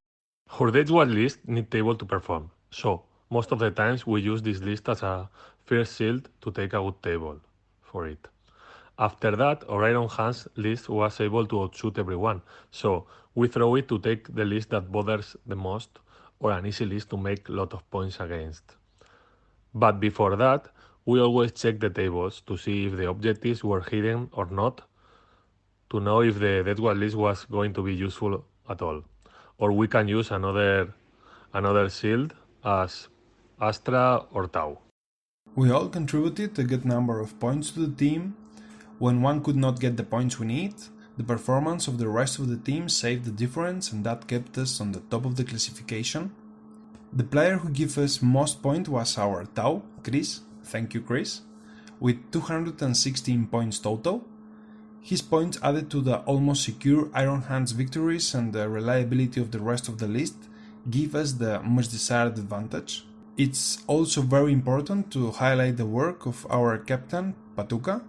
Our Death Watch list need table to perform, so most of the times we use this list as a first shield to take a good table for it. After that, our Iron Hands list was able to outshoot everyone, so we throw it to take the list that bothers the most or an easy list to make a lot of points against. But before that, we always check the tables to see if the objectives were hidden or not, to know if the Death Watch list was going to be useful at all. Or we can use another shield as Astra or Tau. We all contributed a good number of points to the team. When one could not get the points we need, the performance of the rest of the team saved the difference, and that kept us on the top of the classification. The player who gave us most points was our Tau, Chris. Thank you, Chris. With 216 points total. His points added to the almost secure Iron Hands victories and the reliability of the rest of the list give us the much desired advantage. It's also very important to highlight the work of our captain, Patuca,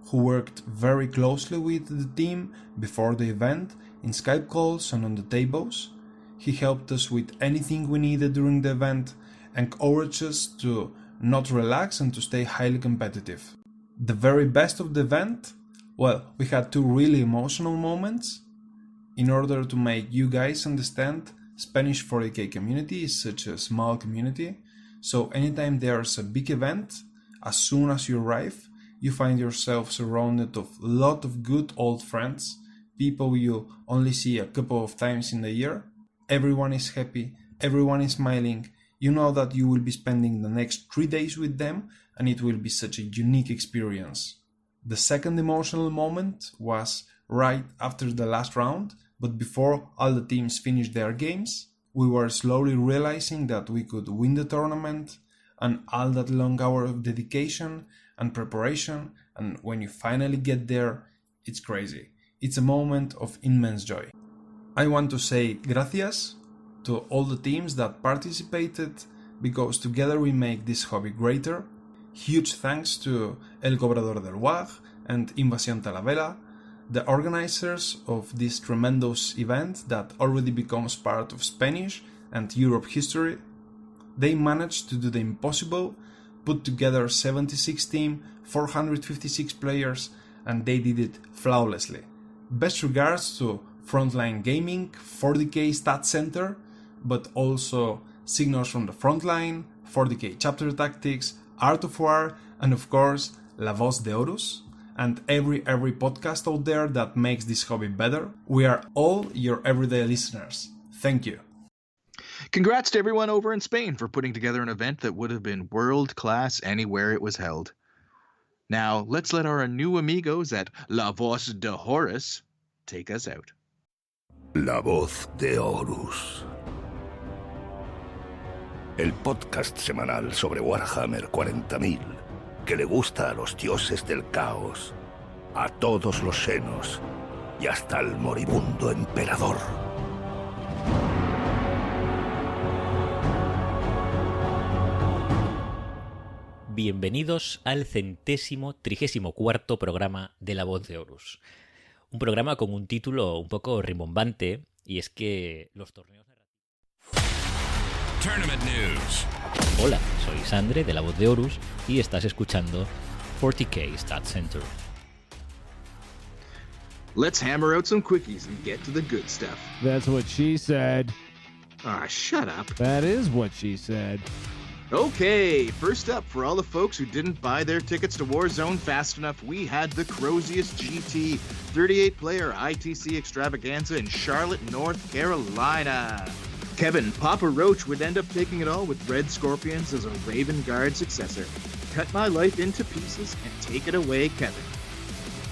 who worked very closely with the team before the event, in Skype calls and on the tables. He helped us with anything we needed during the event and encouraged us to not relax and to stay highly competitive. The very best of the event? Well, we had 2 really emotional moments. In order to make you guys understand, Spanish 40k community is such a small community, so anytime there's a big event, as soon as you arrive, you find yourself surrounded of a lot of good old friends, people you only see a couple of times in the year. Everyone is happy, everyone is smiling, you know that you will be spending the next 3 days with them and it will be such a unique experience. The second emotional moment was right after the last round, but before all the teams finished their games, we were slowly realizing that we could win the tournament, and all that long hour of dedication and preparation, and when you finally get there, it's crazy. It's a moment of immense joy. I want to say gracias to all the teams that participated, because together we make this hobby greater. Huge thanks to El Cobrador del WAG and Invasión Talavera, the organizers of this tremendous event that already becomes part of Spanish and Europe history. They managed to do the impossible, put together 76 team, 456 players, and they did it flawlessly. Best regards to Frontline Gaming, 40k Stat Center, but also Signals from the Frontline, 40k Chapter Tactics, Art of War, and of course, La Voz de Horus, and every podcast out there that makes this hobby better. We are all your everyday listeners. Thank you. Congrats to everyone over in Spain for putting together an event that would have been world-class anywhere it was held. Now, let's let our new amigos at La Voz de Horus take us out. La Voz de Horus. El podcast semanal sobre Warhammer 40.000, que le gusta a los dioses del caos, a todos los senos y hasta al moribundo emperador. Bienvenidos al 134º programa de La Voz de Horus. Un programa con un título un poco rimbombante, y es que los torneos... Tournament News. Hola, soy Sandre de La Voz de Horus y estás escuchando 40K Stat Center. Let's hammer out some quickies and get to the good stuff. That's what she said. Ah, shut up. That is what she said. Okay, first up, for all the folks who didn't buy their tickets to Warzone fast enough, we had the Croziest GT 38-player ITC extravaganza in Charlotte, North Carolina. Kevin Papa Roach would end up taking it all with Red Scorpions as a Raven Guard successor. Cut my life into pieces and take it away, Kevin.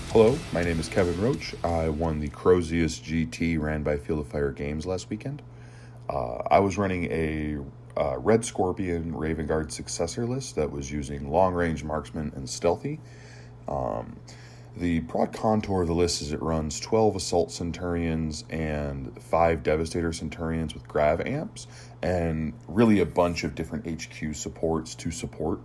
Hello, my name is Kevin Roach. I won the Croziest GT ran by Field of Fire Games last weekend. I was running a Red Scorpion Raven Guard successor list that was using long range marksman and stealthy. The broad contour of the list is it runs 12 Assault Centurions and 5 Devastator Centurions with grav amps, and really a bunch of different HQ supports to support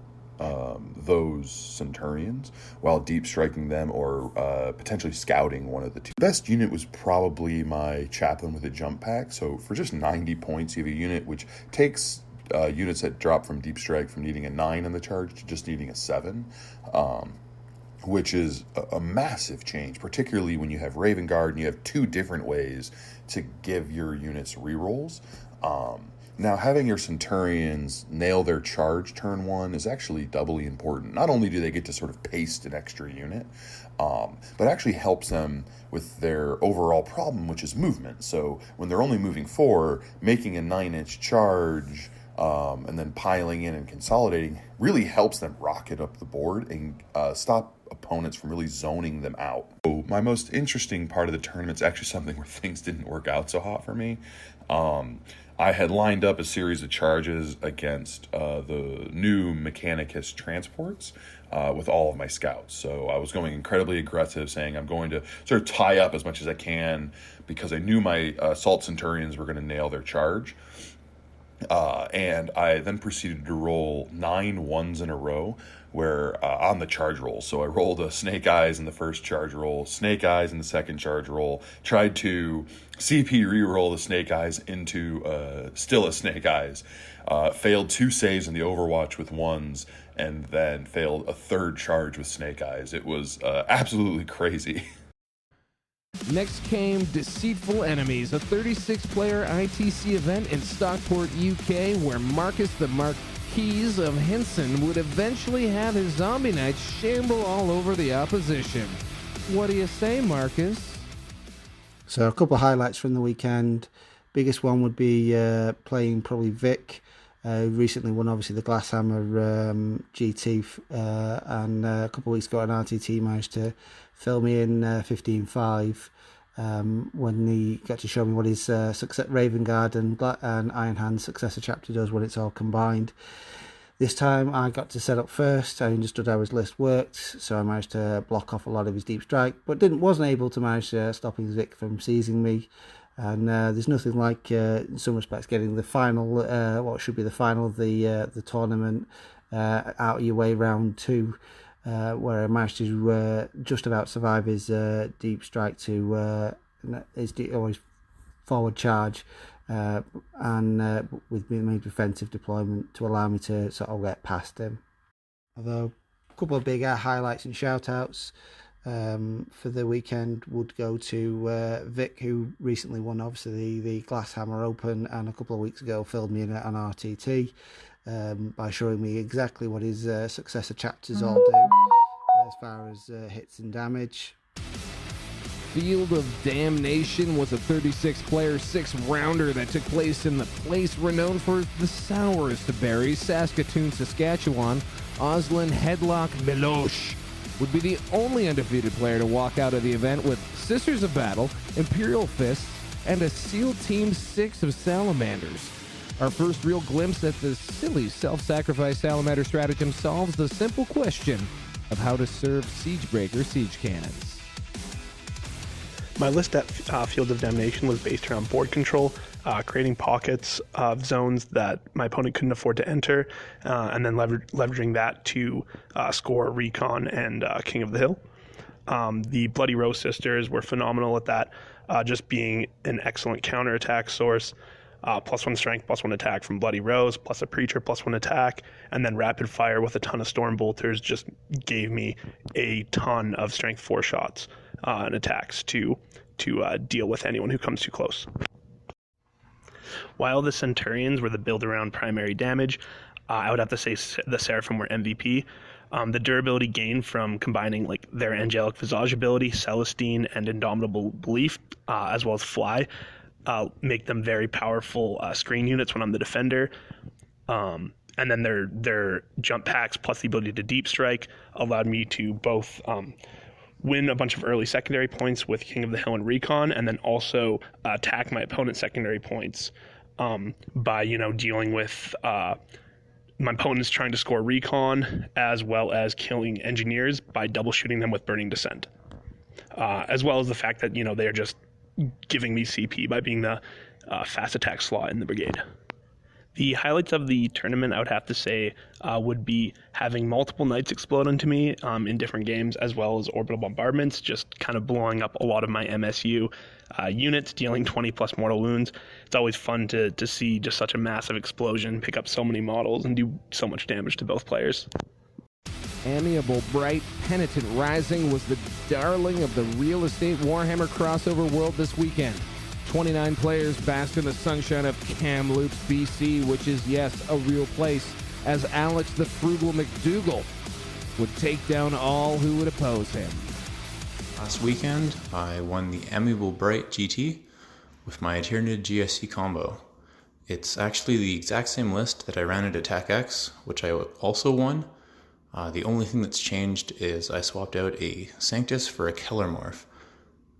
those Centurions while deep striking them or potentially scouting one of the two. Best unit was probably my Chaplain with a jump pack. So for just 90 points, you have a unit which takes units that drop from deep strike from needing a 9 in the charge to just needing a 7, which is a massive change, particularly when you have Raven Guard and you have 2 different ways to give your units rerolls. Now, having your Centurions nail their charge turn 1 is actually doubly important. Not only do they get to sort of paste an extra unit, but actually helps them with their overall problem, which is movement. So when they're only moving 4, making a 9-inch charge and then piling in and consolidating really helps them rocket up the board and stop opponents from really zoning them out. So my most interesting part of the tournament is actually something where things didn't work out so hot for me. I had lined up a series of charges against the new Mechanicus transports with all of my scouts. So I was going incredibly aggressive, saying I'm going to sort of tie up as much as I can because I knew my Assault Centurions were going to nail their charge. And I then proceeded to roll 9 ones in a row where on the charge roll. So I rolled a Snake Eyes in the first charge roll, Snake Eyes in the second charge roll, tried to CP reroll the Snake Eyes into still a Snake Eyes, failed 2 saves in the Overwatch with 1s, and then failed a 3rd charge with Snake Eyes. It was absolutely crazy. Next came Deceitful Enemies, a 36-player ITC event in Stockport, UK, where Marcus the Marquise of Hinson would eventually have his zombie knights shamble all over the opposition. What do you say, Marcus? So a couple of highlights from the weekend. Biggest one would be playing probably Vic. Recently won obviously the Glasshammer GT, and a couple of weeks ago an RTT managed to fill me in 15-5 when he got to show me what his Raven Guard and Iron Hand successor chapter does when it's all combined. This time I got to set up first. I understood how his list worked, so I managed to block off a lot of his deep strike, but wasn't able to manage stopping Vic from seizing me. And there's nothing like, in some respects, getting the final, what should be the final of the tournament out of your way round 2, where I managed to just about survive his deep strike to his always forward charge, and with my defensive deployment to allow me to sort of get past him. Although a couple of big highlights and shout-outs for the weekend would go to Vic, who recently won obviously the Glasshammer Open, and a couple of weeks ago filled me in on RTT by showing me exactly what his successor chapters all do as far as hits and damage. Field of Damnation was a 36-player 6-rounder that took place in the place renowned for the sourest of berries, Saskatoon, Saskatchewan. Oslin Headlock Milosh would be the only undefeated player to walk out of the event with Sisters of Battle, Imperial Fists, and a SEAL Team 6 of Salamanders. Our first real glimpse at the silly self-sacrifice Salamander stratagem solves the simple question of how to serve Siegebreaker siege cannons. My list at Field of Damnation was based around board control, creating pockets of zones that my opponent couldn't afford to enter, and then leveraging that to score Recon and King of the Hill. The Bloody Rose Sisters were phenomenal at that, just being an excellent counterattack source. +1 strength, +1 attack from Bloody Rose, plus a Preacher, +1 attack, and then Rapid Fire with a ton of Storm Bolters just gave me a ton of strength 4 shots and attacks to deal with anyone who comes too close. While the Centurions were the build-around primary damage, I would have to say the Seraphim were MVP. The durability gained from combining like their Angelic Visage ability, Celestine, and Indomitable Belief, as well as Fly, make them very powerful screen units when I'm the defender. And then their jump packs plus the ability to deep strike allowed me to both win a bunch of early secondary points with King of the Hill and Recon, and then also attack my opponent's secondary points by dealing with my opponents trying to score Recon, as well as killing engineers by double shooting them with Burning Descent, as well as the fact that they're just giving me CP by being the fast attack slot in the brigade. The highlights of the tournament, I would have to say, would be having multiple Knights explode onto me in different games, as well as orbital bombardments, just kind of blowing up a lot of my MSU units, dealing 20 plus mortal wounds. It's always fun to see just such a massive explosion, pick up so many models, and do so much damage to both players. Amiable Bright Penitent Rising was the darling of the real estate Warhammer crossover world this weekend. 29 players basked in the sunshine of Kamloops, BC, which is, yes, a real place, as Alex the Frugal McDougal would take down all who would oppose him. Last weekend, I won the Amiable Bright GT with my Tyrannid GSC combo. It's actually the exact same list that I ran at Attack X, which I also won. The only thing that's changed is I swapped out a Sanctus for a Killer Morph.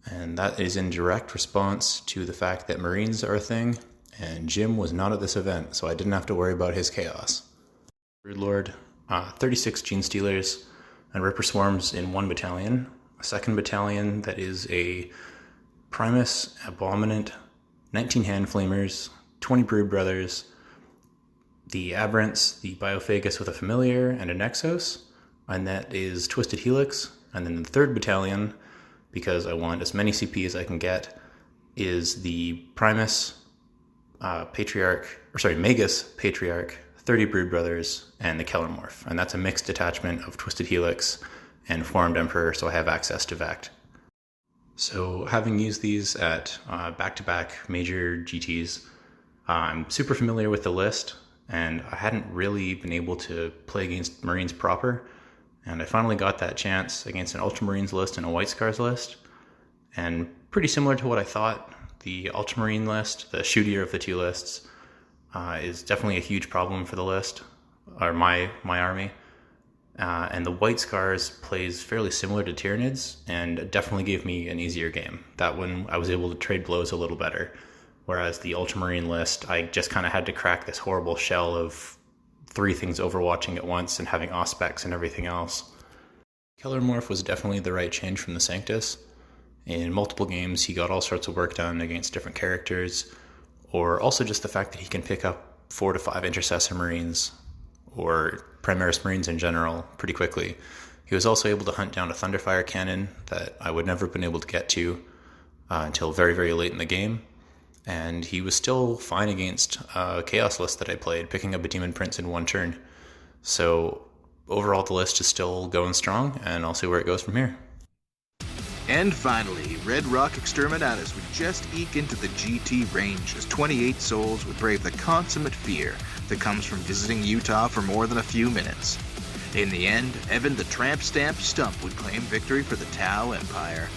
And that is in direct response to the fact that Marines are a thing, and Jim was not at this event, so I didn't have to worry about his chaos. Broodlord, 36 Gene Stealers, and Ripper Swarms in one battalion. A second battalion that is a Primus, Abominant, 19 Hand Flamers, 20 Brood Brothers, the Aberrants, the Biophagus with a Familiar, and a Nexos, and that is Twisted Helix. And then the third battalion, because I want as many CP as I can get, is the Primus, Magus Patriarch, 30 Brood Brothers, and the Kellermorph. And that's a mixed detachment of Twisted Helix and Formed Emperor, so I have access to Vect. So having used these at back-to-back major GTs, I'm super familiar with the list, and I hadn't really been able to play against Marines proper. And I finally got that chance against an Ultramarines list and a White Scars list. And pretty similar to what I thought, the Ultramarine list, the shootier of the two lists, is definitely a huge problem for the list, or my army. And the White Scars plays fairly similar to Tyranids, and definitely gave me an easier game. That one, I was able to trade blows a little better. Whereas the Ultramarine list, I just kind of had to crack this horrible shell of 3 things overwatching at once and having Auspex and everything else. Kellermorph was definitely the right change from the Sanctus. In multiple games, he got all sorts of work done against different characters, or also just the fact that he can pick up 4 to 5 Intercessor Marines, or Primaris Marines in general, pretty quickly. He was also able to hunt down a Thunderfire cannon that I would never have been able to get to until very, very late in the game. And he was still fine against a Chaos list that I played, picking up a Demon Prince in 1 turn. So overall, the list is still going strong, and I'll see where it goes from here. And finally, Red Rock Exterminatus would just eke into the GT range as 28 souls would brave the consummate fear that comes from visiting Utah for more than a few minutes. In the end, Evan the Tramp Stamp Stump would claim victory for the Tau Empire.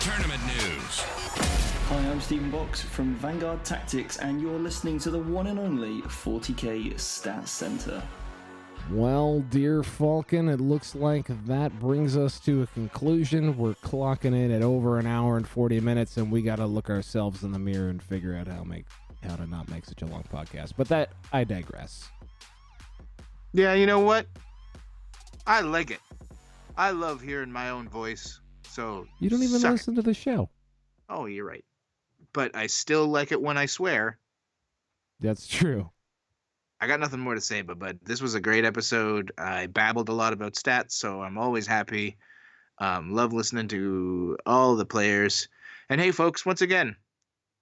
Tournament news. Hi, I'm Stephen Box from Vanguard Tactics, and you're listening to the one and only 40k Stats Center. Well, dear Falcon, it looks like that brings us to a conclusion. We're clocking in at over an hour and 40 minutes, and we got to look ourselves in the mirror and figure out how to not make such a long podcast. But that, I digress. Yeah, you know what? I like it. I love hearing my own voice, so You don't even listen to the show. Oh, you're right. But I still like it when I swear. That's true. I got nothing more to say, but this was a great episode. I babbled a lot about stats, so I'm always happy. Love listening to all the players. And hey, folks, once again,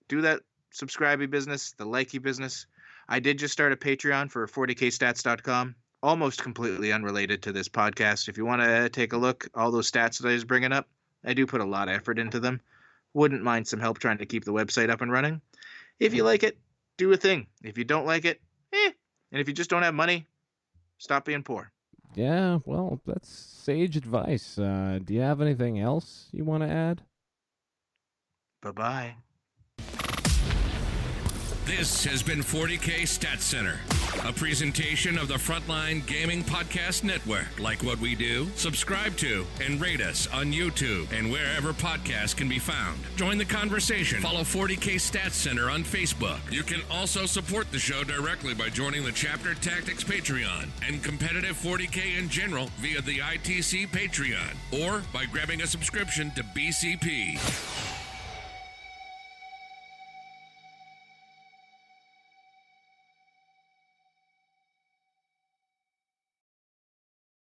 do that subscribey business, the likey business. I did just start a Patreon for 40kstats.com, almost completely unrelated to this podcast. If you want to take a look, all those stats that I was bringing up, I do put a lot of effort into them. Wouldn't mind some help trying to keep the website up and running. If you like it, do a thing. If you don't like it, And if you just don't have money, stop being poor. Yeah, well, that's sage advice. Do you have anything else you want to add? Bye-bye. This has been 40K Stat Center, a presentation of the Frontline Gaming Podcast Network. Like what we do? Subscribe to and rate us on YouTube and wherever podcasts can be found. Join the conversation. Follow 40K Stat Center on Facebook. You can also support the show directly by joining the Chapter Tactics Patreon and competitive 40K in general via the ITC Patreon or by grabbing a subscription to BCP.